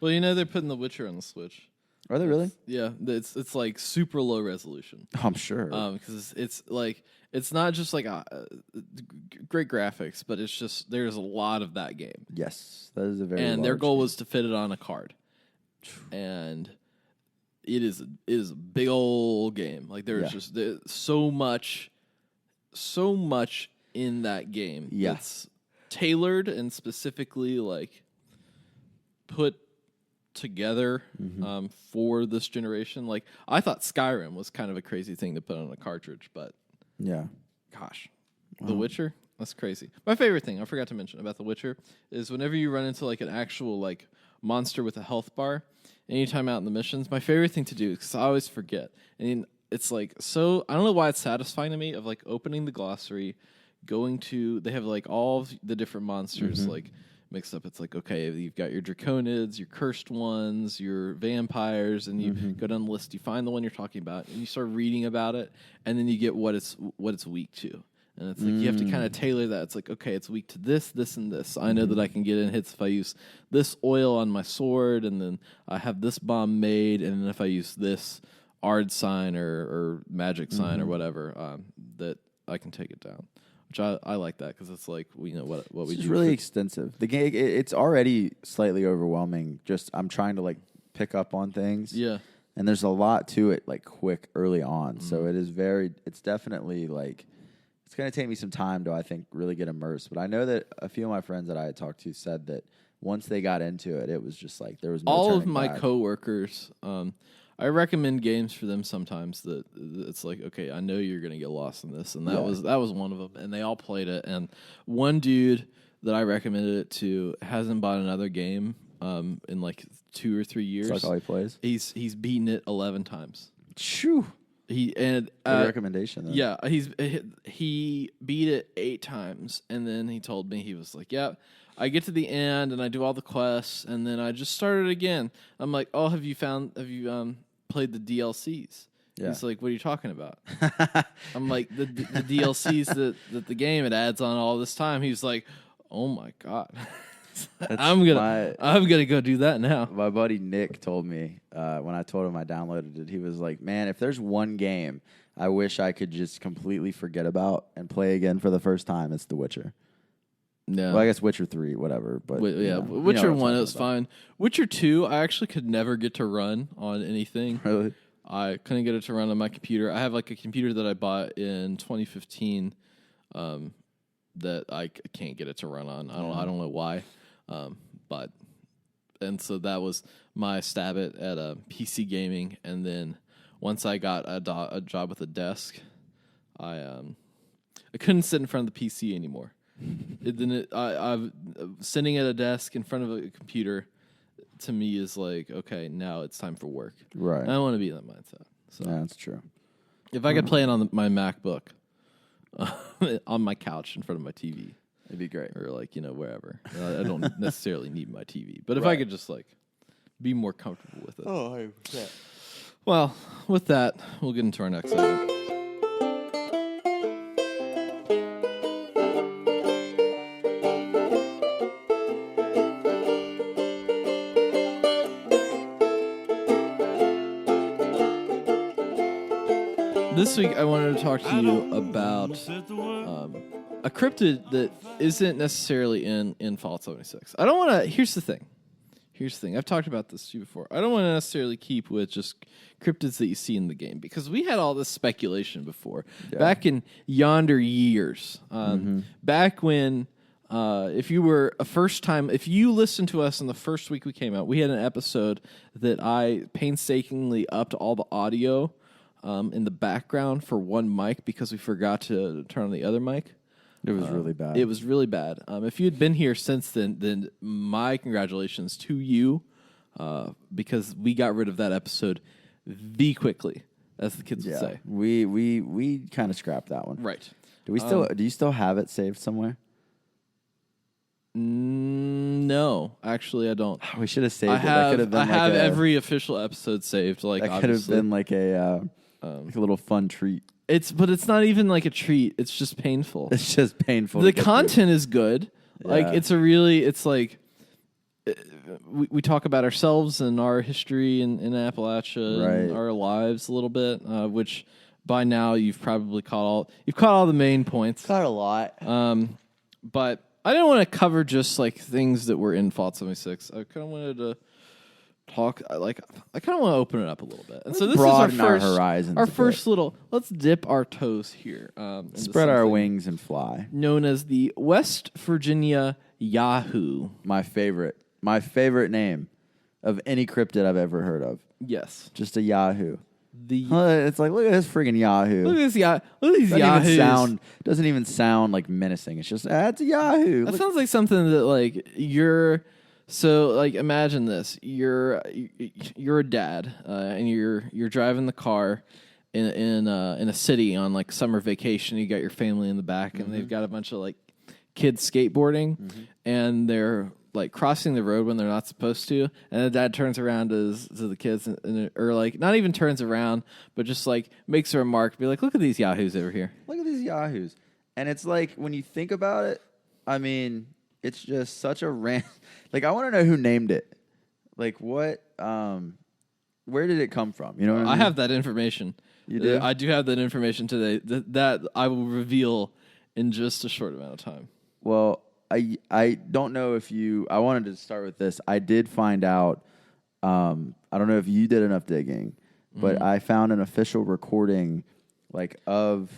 Well, they're putting The Witcher on the Switch. Are they really? Yeah, it's like super low resolution. I'm sure. Because it's like it's not just like great graphics, but it's just there's a lot of that game. Yes, that is a very. And their large goal game. was to fit it on a card, and it is a big old game. Like there's so much in that game. Yeah. It's tailored and specifically like put together for this generation. Like I thought Skyrim was kind of a crazy thing to put on a cartridge, but Yeah. gosh, The Witcher, that's crazy. My favorite thing I forgot to mention about The Witcher is whenever you run into like an actual like monster with a health bar, anytime out in the missions, my favorite thing to do, because I always forget, and it's like so I don't know why it's satisfying to me of like opening the glossary, going to they have like all of the different monsters like mixed up. It's like, okay, you've got your draconids, your cursed ones, your vampires, and you go down the list, you find the one you're talking about, and you start reading about it, and then you get what it's weak to. And it's like you have to kind of tailor that. It's like, okay, it's weak to this, this, and this. I know that I can get in hits if I use this oil on my sword, and then I have this bomb made, and then if I use this Ard sign or magic sign or whatever, that I can take it down. Which I like that because it's like we know what we do. It's really extensive. The game it's already slightly overwhelming. Just I'm trying to like pick up on things. Yeah. And there's a lot to it like quick early on. So it's definitely like it's going to take me some time to I think really get immersed. But I know that a few of my friends that I had talked to said that once they got into it, it was just like there was no all of turning my back. coworkers. I recommend games for them sometimes that it's like, okay, I know you're gonna get lost in this, and that was one of them, and they all played it. And one dude that I recommended it to hasn't bought another game in like 2 or 3 years. That's like all he plays. He's beaten it 11 times. Shoo. Good recommendation. Then. Yeah, he beat it 8 times, and then he told me, he was like, "Yeah, I get to the end and I do all the quests, and then I just started again." I'm like, "Oh, have you played the DLCs?" Yeah. He's like, "What are you talking about?" I'm like, the DLCs that the game it adds on all this time." He's like, "Oh my god." I'm gonna go do that now. My buddy Nick told me when I told him I downloaded it, he was like, "Man, if there's one game I wish I could just completely forget about and play again for the first time, it's The Witcher." No, well, I guess Witcher 3, whatever. But Witcher 1 is fine. Witcher 2, I actually could never get to run on anything. Really, I couldn't get it to run on my computer. I have like a computer that I bought in 2015 that I can't get it to run on. I don't know why. And so that was my stab at PC gaming, and then once I got a job with a desk, I couldn't sit in front of the PC anymore. I'm sitting at a desk in front of a computer. To me, is like, okay, now it's time for work. Right. And I don't want to be in that mindset. So yeah, that's true. If I could play it on my MacBook, on my couch in front of my TV. It'd be great. Or like, wherever. I don't necessarily need my TV. But if I could just like be more comfortable with it. Oh, 100%. Well, with that, we'll get into our next segment. This week, I wanted to talk to you about a cryptid that isn't necessarily in Fallout 76. I don't want to. Here's the thing. I've talked about this to you before. I don't want to necessarily keep with just cryptids that you see in the game, because we had all this speculation before. Yeah. Back in yonder years. Back when, if you listened to us in the first week we came out, we had an episode that I painstakingly upped all the audio in the background for one mic because we forgot to turn on the other mic. It was really bad. It was really bad. If you had been here since then my congratulations to you, because we got rid of that episode quickly, as the kids would say. We kind of scrapped that one. Right. Do you still have it saved somewhere? No, actually, I don't. We should have saved it. That could have been every official episode saved. Like, that could have been like a little fun treat. But it's not even like a treat. It's just painful. It's just painful. The content is good. Yeah. Like, it's like we talk about ourselves and our history in Appalachia and our lives a little bit, which by now you've probably caught all the main points. Caught a lot. But I didn't want to cover just like things that were in Fallout 76. I kind of wanted to talk. I kind of want to open it up a little bit. And so this is our horizons. Our first little. Let's dip our toes here. Spread our wings and fly. Known as the West Virginia Yahoo. My favorite name of any cryptid I've ever heard of. Yes, just a Yahoo. It's like, look at this friggin' Yahoo. Look at these Yahoos. Doesn't even sound like menacing. It's just, it's a Yahoo. That sounds like something that like you're. So like, imagine this: you're a dad, and you're driving the car in a city on like summer vacation. You got your family in the back, and they've got a bunch of like kids skateboarding, and they're like crossing the road when they're not supposed to, and the dad turns around to the kids, or like not even turns around, but just like makes a remark, be like, "Look at these Yahoos over here. Look at these Yahoos." And it's like, when you think about it, I mean, it's just such a like, I want to know who named it. Like, what? Where did it come from? You know what I mean? I have that information. You do? I do have that information today. That I will reveal in just a short amount of time. Well, I don't know if I wanted to start with this. I did find out, I don't know if you did enough digging, but I found an official recording like of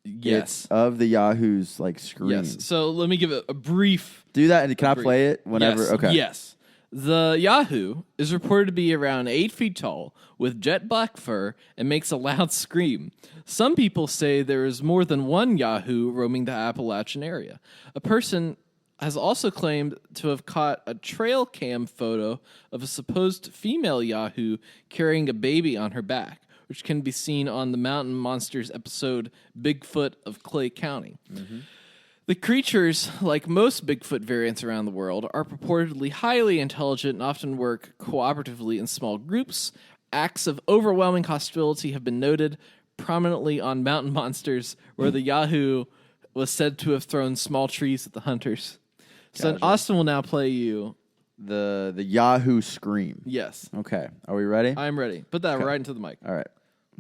the Yahoo's like screen. Yes. So let me give it a brief. Do that, and can I play it whenever? Yes. Okay. Yes. The Yahoo is reported to be around 8 feet tall, with jet black fur, and makes a loud scream. Some people say there is more than one Yahoo roaming the Appalachian area. A person has also claimed to have caught a trail cam photo of a supposed female Yahoo carrying a baby on her back, which can be seen on the Mountain Monsters episode Bigfoot of Clay County. Mm-hmm. The creatures, like most Bigfoot variants around the world, are purportedly highly intelligent and often work cooperatively in small groups. Acts of overwhelming hostility have been noted prominently on Mountain Monsters, where the Yahoo was said to have thrown small trees at the hunters. So Gotcha. Austin will now play you The Yahoo scream. Yes. Okay. Are we ready? I'm ready. Put that right into the mic. All right.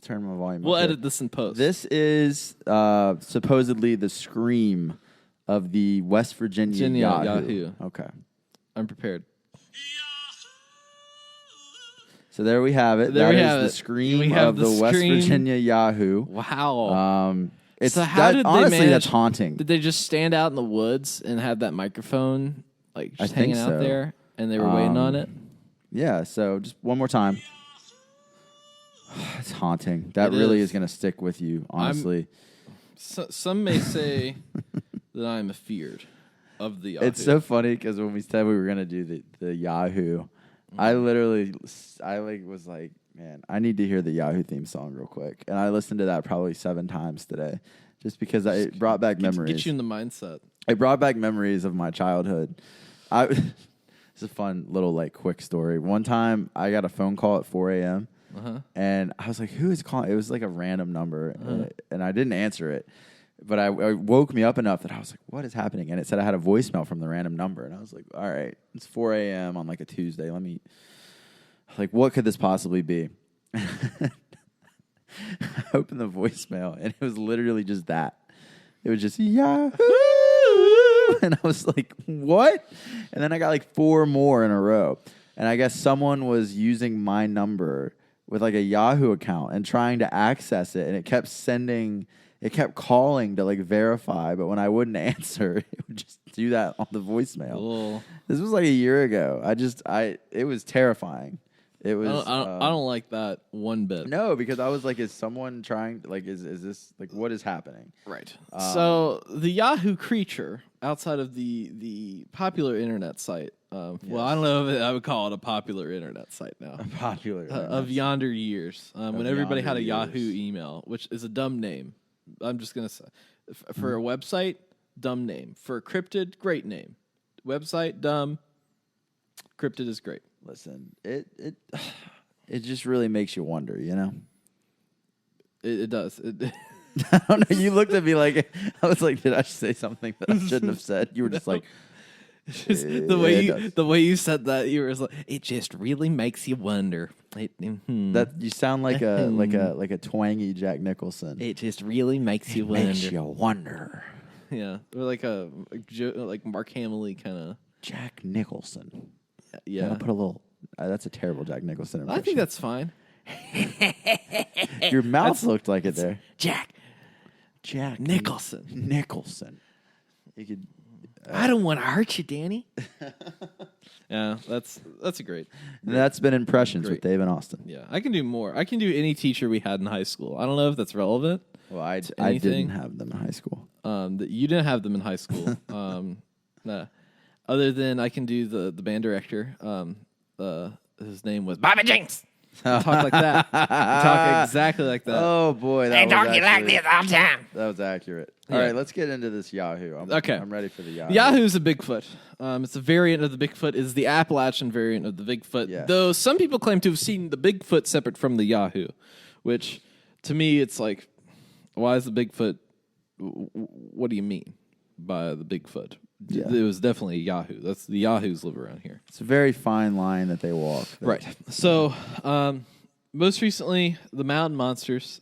Turn my volume We'll up here. edit this in post. This is supposedly the scream of the West Virginia Yahoo. Okay. I'm prepared. So there we have it. There That we is have the it. scream We have of the the West scream. Virginia Yahoo. Wow. It's So how did they honestly manage- that's haunting. Did they just stand out in the woods and have that microphone like just I think hanging out so. there and they were waiting on it? Yeah, so just one more time. It's haunting. That It really is. is going to stick with you, honestly. So, some may say that I'm afeared of the Yahoo. It's so funny because when we said we were going to do the Yahoo, I was like, man, I need to hear the Yahoo theme song real quick. And I listened to that probably 7 times today just because it brought back memories. Get you in the mindset. It brought back memories of my childhood. It's a fun little quick story. One time I got a phone call at 4 a.m. And I was like, who is calling? It was like a random number, and I didn't answer it. But it woke me up enough that I was like, what is happening? And it said I had a voicemail from the random number. And I was like, all right, it's 4 a.m. on a Tuesday. What could this possibly be? I opened the voicemail, and it was literally just that. It was just, Yahoo! And I was like, what? And then I got 4 more in a row. And I guess someone was using my number with a Yahoo account and trying to access it. And it kept calling to verify. But when I wouldn't answer, it would just do that on the voicemail. Cool. This was a year ago. It was terrifying. It was. I don't like that one bit. No, because I was like, is someone trying? Is this what is happening? Right. So the Yahoo creature outside of the popular internet site. Well, I don't know if I would call it a popular internet site now. Popular Of yonder years, when everybody had a yonder Yahoo years. email, which is a dumb name. I'm just gonna say, for a website, dumb name. For a cryptid, great name. Website, dumb. Cryptid is great. Listen, it just really makes you wonder, you know. It does. I don't know. You looked at me I was like, did I say something that I shouldn't have said? You were just like, Just it the way you said that, you were like, it just really makes you wonder. that you sound like a twangy Jack Nicholson. It just really makes you wonder. Makes you wonder. Yeah, or like Mark Hamill kind of. Jack Nicholson. Yeah, I'll put a little. That's a terrible Jack Nicholson impression. I think that's fine. Your mouth looked like it there. Jack Nicholson. Nicholson. You could. I don't want to hurt you, Danny. Yeah, that's a great. And that's been Impressions with Great. Dave and Austin. Yeah, I can do more. I can do any teacher we had in high school. I don't know if that's relevant. Well, I anything? didn't have them in high school. That you didn't have them in high school. Nah. Other than I can do the band director. His name was Bobby Jinks. Talk like that. Talk exactly like that. Oh boy, that was Talking like actually, this all the time. that was accurate. Yeah. All right, let's get into this Yahoo. Okay. I'm ready for the Yahoo. Yahoo's a Bigfoot. It's a variant of the Bigfoot. It's the Appalachian variant of the Bigfoot. Yes. Though some people claim to have seen the Bigfoot separate from the Yahoo, which to me it's like, why is the Bigfoot? What do you mean by the Bigfoot? Yeah. It was definitely a Yahoo. That's the Yahoos live around here. It's a very fine line that they walk. Right. So, most recently, the Mountain Monsters,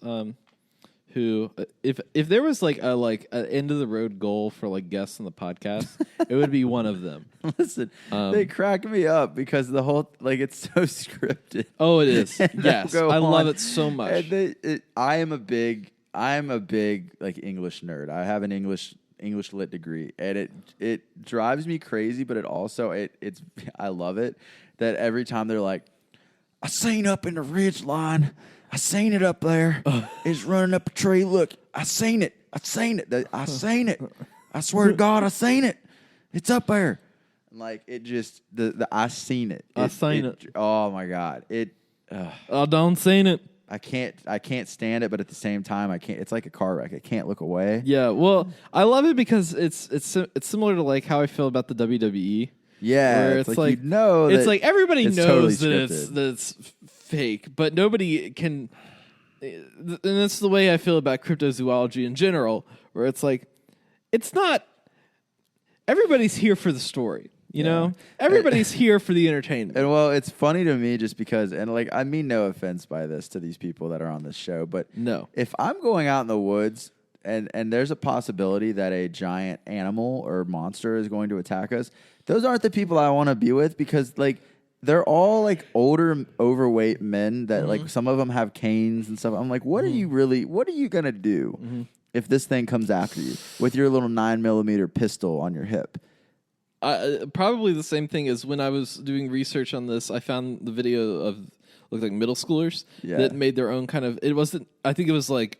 who, if there was an end of the road goal for guests on the podcast, it would be one of them. Listen, they crack me up because the whole it's so scripted. Oh, it is. And Yes, they'll go I love on, it so much. And I am a big English nerd. I have an English English lit degree, and it drives me crazy, but it's I love it that every time they're like, I seen up in the ridge line, I seen it up there, it's running up a tree. Look, I seen it, I seen it, I swear to God, I seen it, it's up there. Like it just I seen it. I seen it. Oh my God, I don't seen it. I can't stand it, but at the same time, I can't. It's like a car wreck. I can't look away. Yeah, well, I love it because it's similar to like how I feel about the WWE. Yeah, where it's like you know it's like everybody knows totally that it's fake, but nobody can. And that's the way I feel about cryptozoology in general, where it's like it's not. Everybody's here for the story. You know, everybody's here for the entertainment. And well, it's funny to me just because, and like, I mean no offense by this to these people that are on this show, but no, if I'm going out in the woods and there's a possibility that a giant animal or monster is going to attack us, those aren't the people I want to be with because like they're all like older, overweight men that like some of them have canes and stuff. I'm like, what are you going to do if this thing comes after you with your little 9mm pistol on your hip? Probably the same thing as when I was doing research on this. I found the video of looked like middle schoolers that made their own kind of. It wasn't. I think it was like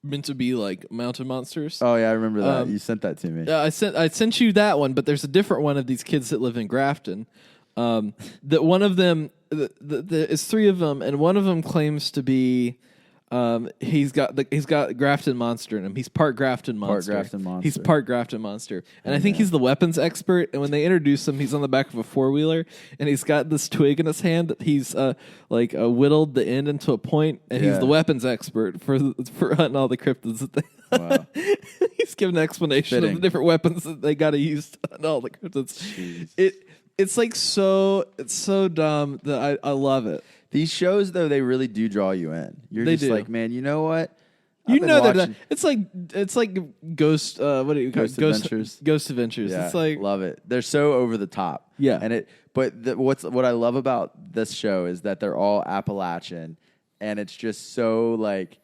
meant to be like mountain monsters. Oh yeah, I remember that. You sent that to me. I sent you that one, but there's a different one of these kids that live in Grafton. That one of them, it's three of them, and one of them claims to be. He's got Grafton Monster in him. He's part Grafton Monster. He's part Grafton Monster. And I think he's the weapons expert. And when they introduce him, he's on the back of a 4-wheeler and he's got this twig in his hand that he's whittled the end into a point, and he's the weapons expert for hunting all the cryptids that they Wow. He's giving an explanation of the different weapons that they gotta use to hunt all the cryptids. It's like it's so dumb that I love it. These shows, though, they really do draw you in. You're just like, man, you know what? You know that it's like Ghost. What do you call it? Adventures. Ghost Adventures. Yeah, it's like love it. They're so over the top. Yeah, and what I love about this show is that they're all Appalachian, and it's just so like.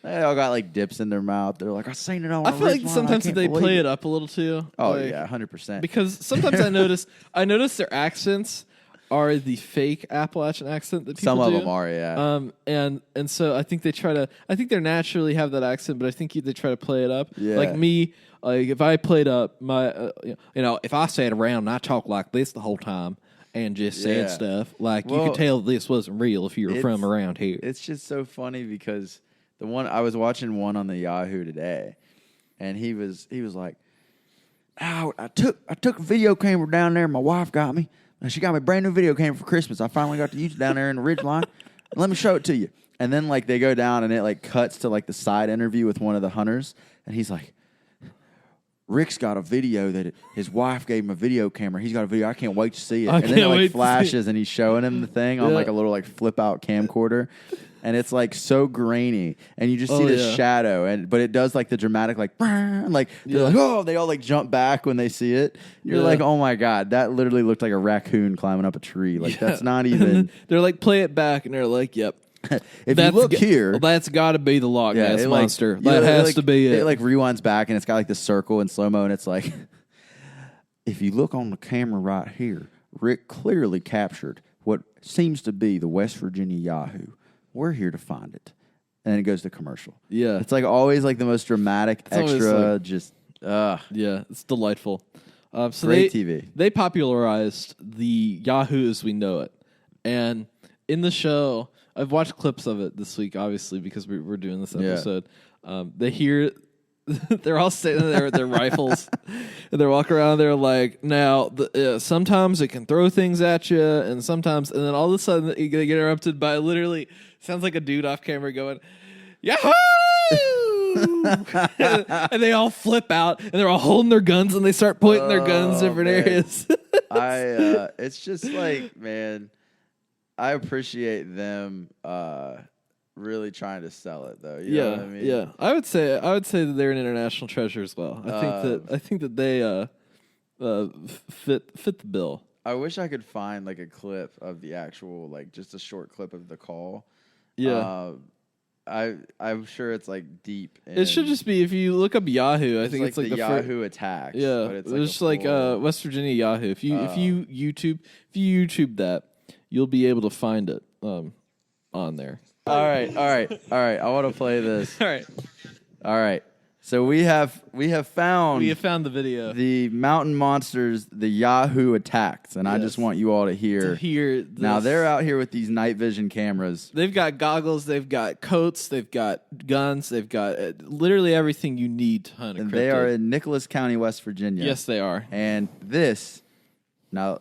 They all got like dips in their mouth. They're like, I seen it on. I feel like sometimes they play it up a little too. Oh yeah, 100%. Because sometimes I notice their accents are the fake Appalachian accent that people do. Some of them are, yeah. And so I think they naturally have that accent, but I think they try to play it up. Yeah. Like me, like if I played up my, if I sat around and I talked like this the whole time and just said stuff, like you could tell this wasn't real if you were from around here. It's just so funny because I was watching one on the Yahoo today, and he was like, "Oh, I took a video camera down there. My wife got me. And she got me a brand new video camera for Christmas. I finally got to use it down there in the ridgeline. Let me show it to you." And then like they go down and it like cuts to like the side interview with one of the hunters, and he's like, "Rick's got a video that his wife gave him a video camera. He's got a video. I can't wait to see it." And then it like flashes and he's showing him the thing on like a little like flip out camcorder. And it's like so grainy, and you just see this shadow, but it does like the dramatic like they're like, oh, they all like jump back when they see it. You're like, oh my god, that literally looked like a raccoon climbing up a tree. Like that's not even. They're like, play it back, and they're like, yep. If you look here, that's got to be the Loch Ness monster. That has to be it. It like rewinds back, and it's got like the circle in slow mo, and it's like, if you look on the camera right here, Rick clearly captured what seems to be the West Virginia Yahoo. We're here to find it. And then it goes to commercial. Yeah. It's like always like the most dramatic, extra, Yeah, it's delightful. So great TV. They popularized the Yahoo as we know it. And in the show, I've watched clips of it this week, obviously, because we're doing this episode. They hear... They're all sitting there with their rifles, and they're walking around. They're like, now, sometimes it can throw things at you, and then all of a sudden, you get interrupted by literally, sounds like a dude off camera going, Yahoo! And they all flip out, and they're all holding their guns, and they start pointing their guns different areas. It's just like, man, I appreciate them. Really trying to sell it though. You know what I mean? Yeah. I would say that they're an international treasure as well. I think that they fit the bill. I wish I could find like a clip of the actual, like just a short clip of the call. Yeah. I'm sure it's like deep. It should just be if you look up Yahoo. I think it's like the the Yahoo attacks. Yeah, but it's it's like West Virginia Yahoo. If you YouTube that, you'll be able to find it on there. All right. I want to play this. All right. So we have found the video. The mountain monsters, the Yahoo attacks, and I just want you all to hear. This. Now they're out here with these night vision cameras. They've got goggles, they've got coats, they've got guns, they've got literally everything you need to hunt a cryptid. They are in Nicholas County, West Virginia. Yes, they are. And this, now,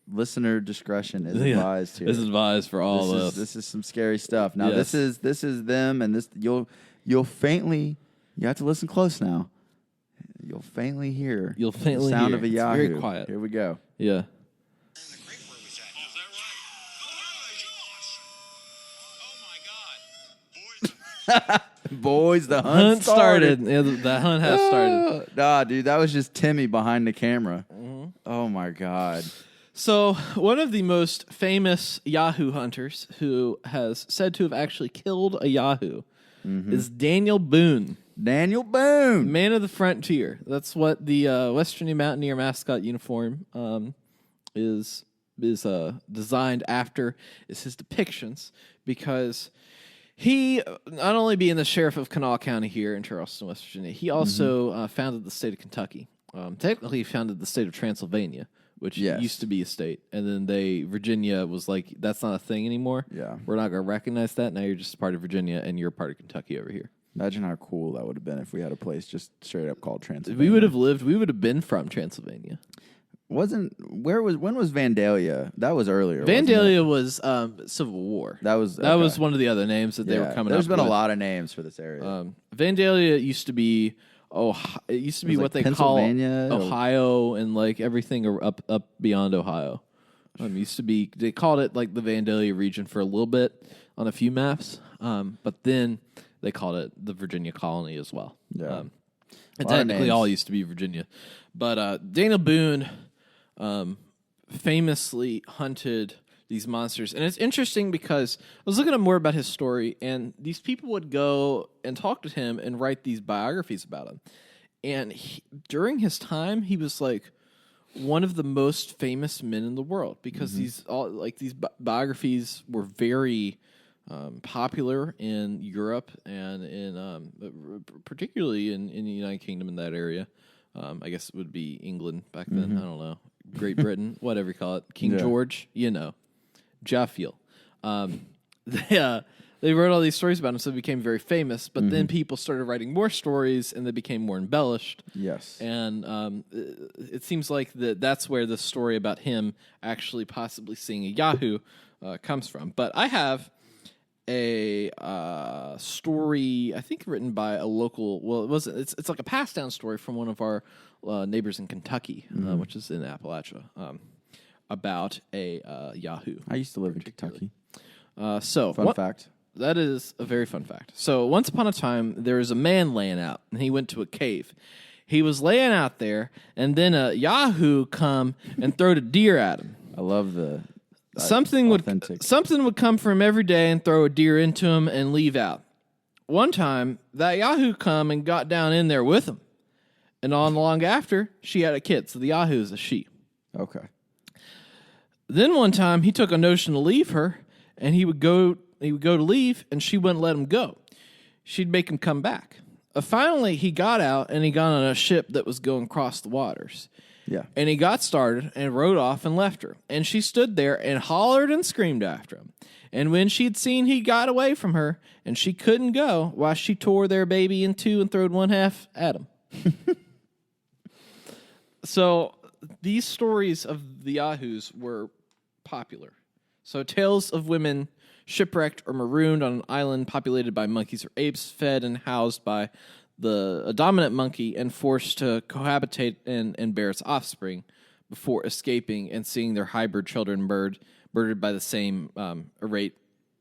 listener discretion is advised here. This is advised for all of us. This is some scary stuff. Now this is them, and this you'll faintly. You have to listen close now. You'll faintly hear the sound of a Yahoo. It's very quiet. Here we go. Yeah. Boys, the hunt started. Yeah, the hunt has started. Nah, dude, that was just Timmy behind the camera. Mm-hmm. Oh, my God. So, one of the most famous Yahoo hunters who has said to have actually killed a Yahoo is Daniel Boone. Daniel Boone. Man of the Frontier. That's what the West Virginia Mountaineer mascot uniform is designed after, is his depictions, because he, not only being the sheriff of Kanawha County here in Charleston, West Virginia, he also founded the state of Kentucky. Technically, he founded the state of Transylvania, which used to be a state. And then Virginia was like, that's not a thing anymore. Yeah. We're not going to recognize that. Now you're just part of Virginia, and you're part of Kentucky over here. Imagine how cool that would have been if we had a place just straight up called Transylvania. We would have been from Transylvania. When was Vandalia? That was earlier. Vandalia was Civil War. That was one of the other names that they were coming up with. There's been a lot of names for this area. Vandalia used to be what they call Ohio and like everything up beyond Ohio. Used to be, they called it like the Vandalia region for a little bit on a few maps, but then they called it the Virginia colony as well. Yeah. And technically all used to be Virginia. But Daniel Boone famously hunted these monsters. And it's interesting because I was looking up more about his story, and these people would go and talk to him and write these biographies about him. And during his time, he was like one of the most famous men in the world because these biographies were very popular in Europe and in particularly in the United Kingdom in that area. I guess it would be England back then. I don't know. Great Britain, whatever you call it. King George, Jaffiel. They wrote all these stories about him, so he became very famous. But then people started writing more stories, and they became more embellished. Yes. And it seems like that's where the story about him actually possibly seeing a Yahoo comes from. But I have a story, I think, written by a local. Well, it wasn't. It's like a passed down story from one of our neighbors in Kentucky, which is in Appalachia, about a Yahoo. I used to live in Kentucky. Fun fact. That is a very fun fact. So once upon a time, there was a man laying out, and he went to a cave. He was laying out there, and then a Yahoo come and throwed a deer at him. I love the something would come from every day and throw a deer into him and leave out. One time, that Yahoo come and got down in there with him, and not long after, she had a kid. So the Yahoo is a she. Okay. Then one time, he took a notion to leave her, and he would go to leave, and she wouldn't let him go. She'd make him come back. Finally, he got out, and he got on a ship that was going across the waters. Yeah. And he got started and rode off and left her. And she stood there and hollered and screamed after him. And when she'd seen he got away from her and she couldn't go, why, she tore their baby in two and throwed one half at him. So these stories of the Yahoos were popular. So tales of women shipwrecked or marooned on an island populated by monkeys or apes, fed and housed by a dominant monkey and forced to cohabitate and bear its offspring before escaping and seeing their hybrid children murdered by the same irate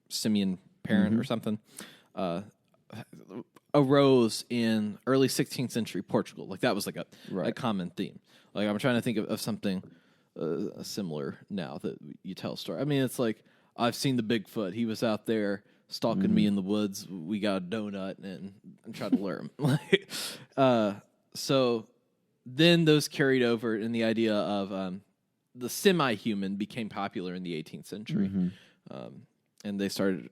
simian parent or something, arose in early 16th century Portugal. Like that was like a common theme. Like I'm trying to think of something similar now that you tell a story. I mean, it's like I've seen the Bigfoot. He was out there stalking me in the woods. We got a donut and tried to lure him. So then those carried over, and the idea of the semi-human became popular in the 18th century. And they started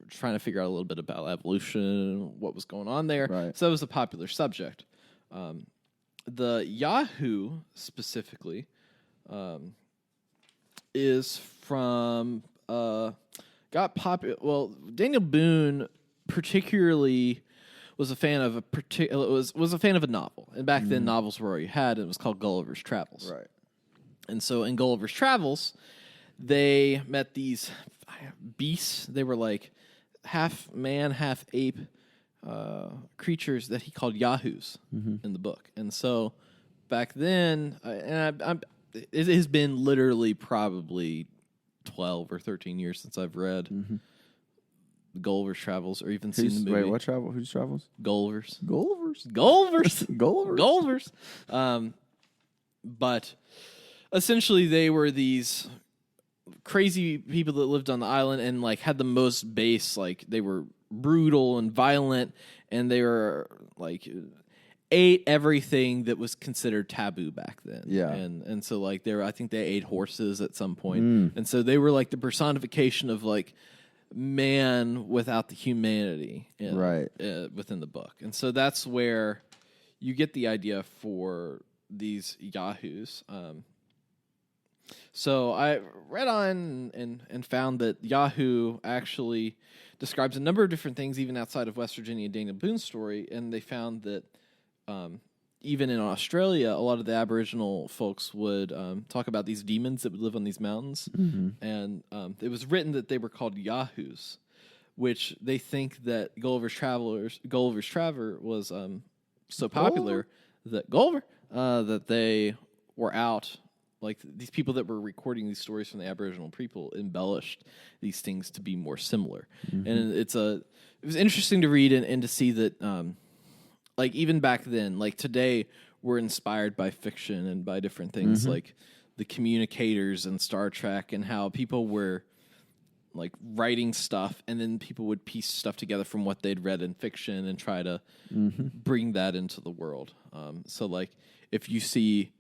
trying to figure out a little bit about evolution, what was going on there. Right. So that was a popular subject. The Yahoo specifically is from got popular. Well, Daniel Boone particularly was a fan of was a fan of a novel, and back then novels were all you had, and it was called Gulliver's Travels. Right. And so in Gulliver's Travels, they met these beasts. They were like half man, half ape creatures that he called Yahoos in the book. And so back then, and it has been literally probably 12 or 13 years since I've read Gulliver's Travels or even seen the movie. Wait, what travel? Whose travels? Gulliver's. Gulliver's. Gulliver's. But essentially, they were these crazy people that lived on the island and like had the most base. Like they were brutal and violent, and they were like ate everything that was considered taboo back then. Yeah, and so like I think they ate horses at some point, and so they were like the personification of like man without the humanity, within the book, and so that's where you get the idea for these Yahoos. So I read on and found that Yahoo actually describes a number of different things, even outside of West Virginia and Daniel Boone's story, and they found that even in Australia, a lot of the Aboriginal folks would talk about these demons that would live on these mountains, and it was written that they were called Yahoos, which they think that Gulliver's Traveler was so popular that they were out. Like these people that were recording these stories from the Aboriginal people embellished these things to be more similar, and it was interesting to read and to see that, like even back then, like today, we're inspired by fiction and by different things, like the Communicators and Star Trek, and how people were like writing stuff, and then people would piece stuff together from what they'd read in fiction and try to bring that into the world. So like if you see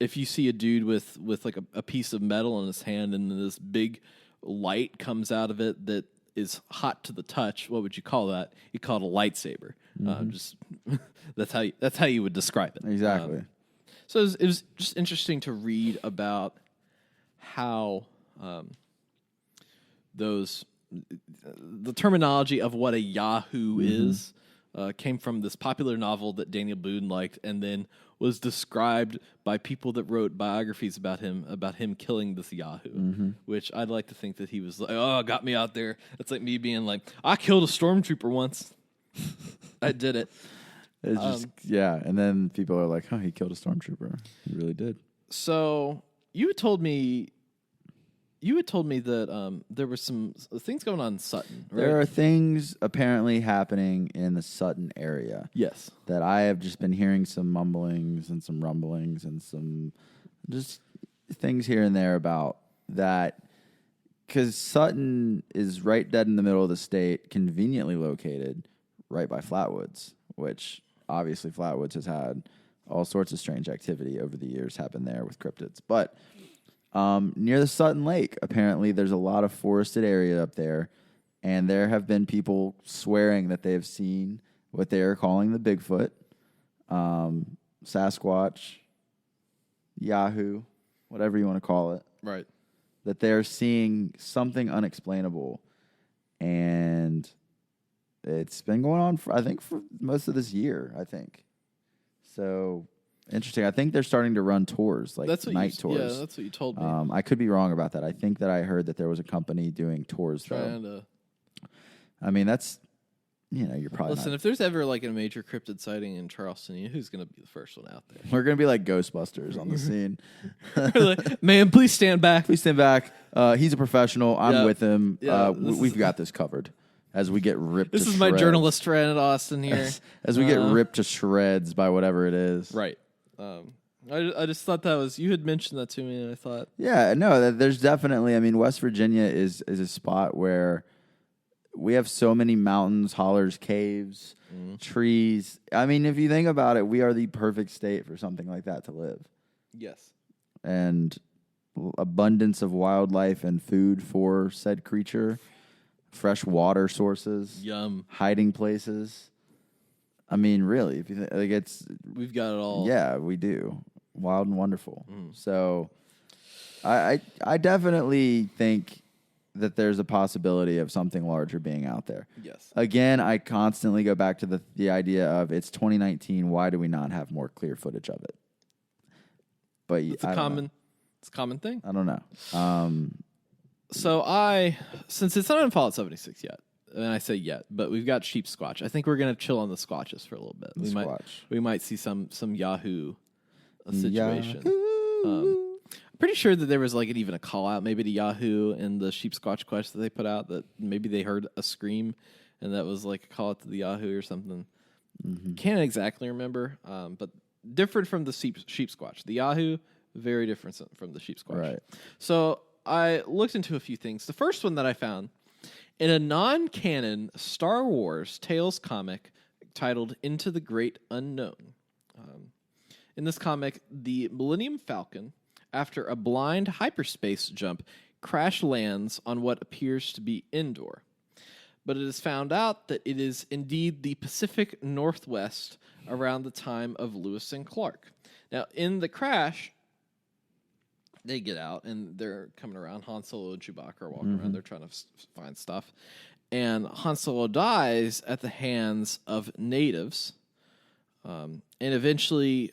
a dude with like a piece of metal in his hand and this big light comes out of it that is hot to the touch, what would you call that? You call it a lightsaber. Just that's how you would describe it. Exactly. So it was just interesting to read about how the terminology of what a Yahoo is came from this popular novel that Daniel Boone liked, and then was described by people that wrote biographies about him killing this Yahoo, which I'd like to think that he was like, oh, got me out there. It's like me being like, I killed a stormtrooper once. I did it. It's just, and then people are like, he killed a stormtrooper. He really did. So you had told me that there were some things going on in Sutton, right? There are things apparently happening in the Sutton area. Yes. That I have just been hearing some mumblings and some rumblings and some just things here and there about that. Because Sutton is right dead in the middle of the state, conveniently located right by Flatwoods, which obviously Flatwoods has had all sorts of strange activity over the years happen there with cryptids. But near the Sutton Lake, apparently there's a lot of forested area up there, and there have been people swearing that they have seen what they are calling the Bigfoot, Sasquatch, Yahoo, whatever you want to call it. Right. That they're seeing something unexplainable, and it's been going on for most of this year, I think. So interesting. I think they're starting to run tours, like night tours. Yeah, that's what you told me. I could be wrong about that. I think that I heard that there was a company doing tours. I mean, that's, you're probably Listen, if there's ever like a major cryptid sighting in Charleston, who's going to be the first one out there? We're going to be like Ghostbusters on the scene. Like, man, please stand back. Please stand back. He's a professional. I'm with him. We've got this covered. As we get ripped This to is shreds. my journalist friend, Austin, here. As we get ripped to shreds by whatever it is. Right. I just thought that was, you had mentioned that to me, and I thought. Yeah, no, there's definitely, West Virginia is a spot where we have so many mountains, hollers, caves, trees. I mean, if you think about it, we are the perfect state for something like that to live. Yes. And abundance of wildlife and food for said creature, fresh water sources, Yum. hiding places. I mean, really, if you like, we've got it all. Yeah, we do. Wild and wonderful. So, I definitely think that there's a possibility of something larger being out there. Yes. Again, I constantly go back to the idea of it's 2019. Why do we not have more clear footage of it? But it's a common thing. I don't know. So since it's not in Fallout 76 yet, and I say yet, but we've got Sheep Squatch. I think we're gonna chill on the Squatches for a little bit. We might see some Yahoo situation. Yahoo! I'm pretty sure that there was like even a call out maybe to Yahoo in the Sheep Squatch quest that they put out, that maybe they heard a scream and that was like a call out to the Yahoo or something. Can't exactly remember, but different from the Sheep Squatch. The Yahoo, very different from the Sheep Squatch. Right. So I looked into a few things. The first one that I found, in a non-canon Star Wars Tales comic titled Into the Great Unknown. In this comic, the Millennium Falcon, after a blind hyperspace jump, crash lands on what appears to be Endor. But it is found out that it is indeed the Pacific Northwest around the time of Lewis and Clark. Now, in the crash, they get out and they're coming around. Han Solo and Chewbacca are walking around. They're trying to find stuff. And Han Solo dies at the hands of natives. And eventually,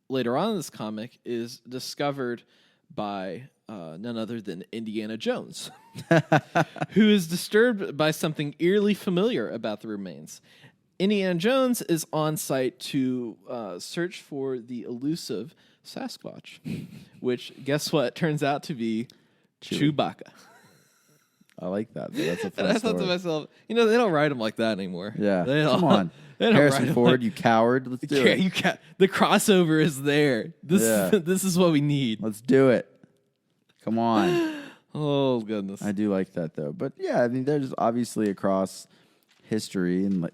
later on in this comic, is discovered by none other than Indiana Jones, who is disturbed by something eerily familiar about the remains. Indiana Jones is on site to search for the elusive Sasquatch, which, guess what, turns out to be Chewbacca. I like that. That's a fun And I thought to myself, they don't write them like that anymore. Yeah, come on. Harrison Ford, you coward. Let's do it. The crossover is there. This is what we need. Let's do it. Come on. Oh, goodness. I do like that, though. But, yeah, I mean, there's obviously across history and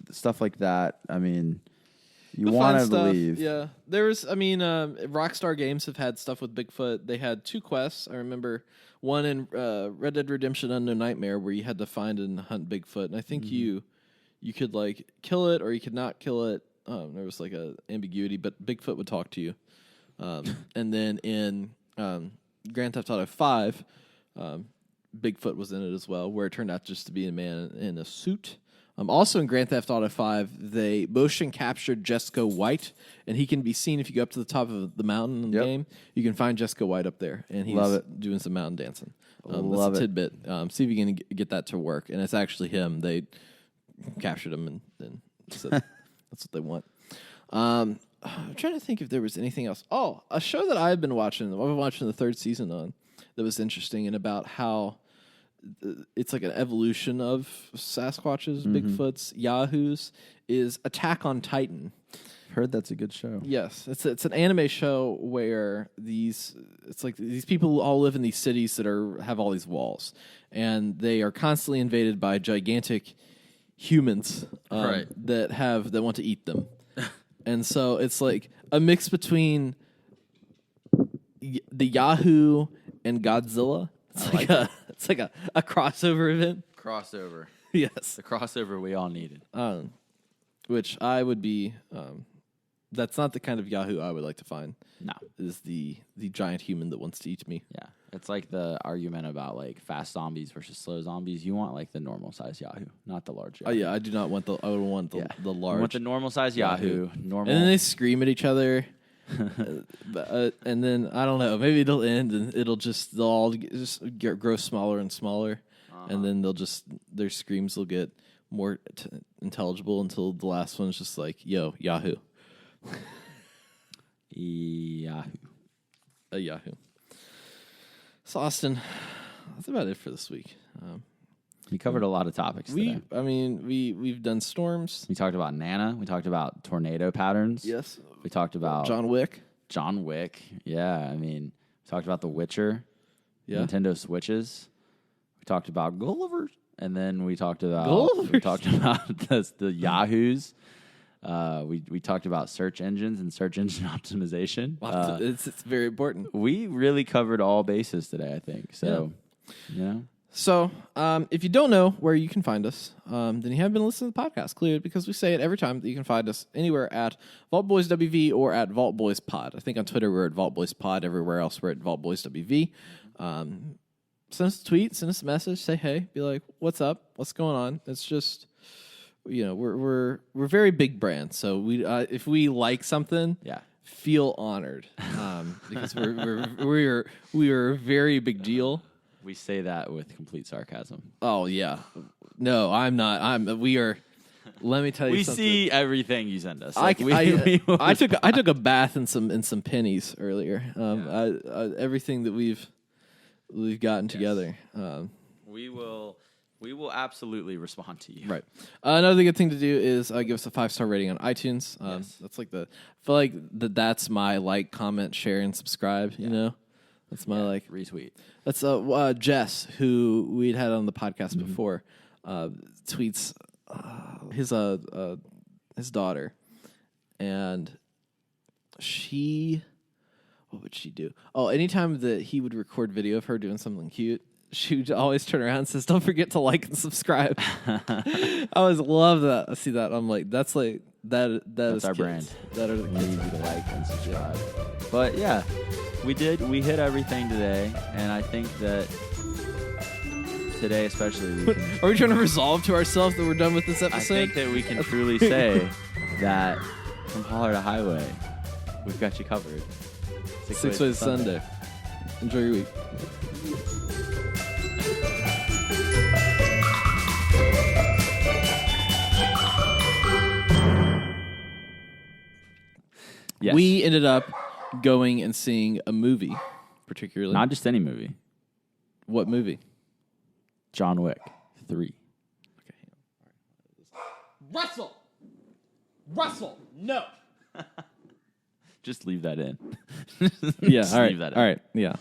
stuff like that. I mean, you want to believe. Yeah. Rockstar Games have had stuff with Bigfoot. They had 2 quests. I remember one in Red Dead Redemption Unknown Nightmare where you had to find and hunt Bigfoot. And I think you could, like, kill it or you could not kill it. There was, like, a ambiguity, but Bigfoot would talk to you. And then in Grand Theft Auto 5, Bigfoot was in it as well, where it turned out just to be a man in a suit. Also in Grand Theft Auto 5, they motion captured Jessica White, and he can be seen if you go up to the top of the mountain in the game. You can find Jessica White up there, and he's doing some mountain dancing. That's a tidbit. See if you can get that to work, and it's actually him. They captured him, and said that's what they want. I'm trying to think if there was anything else. Oh, a show that I've been watching the 3rd season on, that was interesting, and about how it's like an evolution of Sasquatches, Bigfoots, Yahoos, is Attack on Titan. Heard that's a good show. Yes, it's an anime show where these people all live in these cities that have all these walls, and they are constantly invaded by gigantic humans that want to eat them. And so it's like a mix between the Yahoo and Godzilla. It's like a crossover event. Crossover. Yes. The crossover we all needed. Which I would be... that's not the kind of Yahoo I would like to find. No. Is the giant human that wants to eat me. Yeah. It's like the argument about like fast zombies versus slow zombies. You want like the normal size Yahoo, not the large Yahoo. Oh yeah, I do not want I would want the large. You want the normal size Yahoo. Normal. And then they scream at each other. And then I don't know. Maybe it'll end, and they'll all grow smaller and smaller, and then their screams will get more intelligible until the last one's just like, "Yo, Yahoo, Yahoo, a Yahoo." So Austin, that's about it for this week. We covered a lot of topics today. We've done storms. We talked about Nana. We talked about tornado patterns. Yes. We talked about John Wick. Yeah, we talked about The Witcher. Yeah. Nintendo Switches. We talked about Gulliver's and then we talked about Goldfish. the Yahoos. We talked about search engines and search engine optimization. It's very important. We really covered all bases today, I think. So, So, if you don't know where you can find us, then you haven't been listening to the podcast, clearly, because we say it every time that you can find us anywhere at Vault Boys WV or at Vault Boys Pod. I think on Twitter we're at Vault Boys Pod. Everywhere else we're at Vault Boys WV. Send us a tweet, send us a message, say hey, be like, what's up, what's going on? It's just, we're very big brand, so we if we like something, feel honored, because we are a very big deal. We say that with complete sarcasm. Oh yeah, no, I'm not. We are. Let me tell you, something. We see everything you send us. I took a bath in some pennies earlier. Everything that we've gotten together. We will absolutely respond to you. Right. Another good thing to do is give us a 5-star rating on iTunes. That's like I feel like that's my like, comment, share, and subscribe. You know, that's my like retweet. That's Jess, who we'd had on the podcast before, tweets his daughter, and what would she do? Oh, anytime that he would record video of her doing something cute, she would always turn around and says, "Don't forget to like and subscribe." I always love that. I see that. I'm like, that's like that. That's our kids. brand. That are the kids. We need you to like and subscribe. But yeah, we hit everything today, and I think that today especially, Are we trying to resolve to ourselves that we're done with this episode? I think that we can truly say that from holler to highway, we've got you covered. 6 ways Sunday. Enjoy your week. Yes. We ended up going and seeing a movie, particularly. Not just any movie. What movie? John Wick 3. Russell, no. Just leave that in. Yeah, Just all right. leave that in. All right, yeah.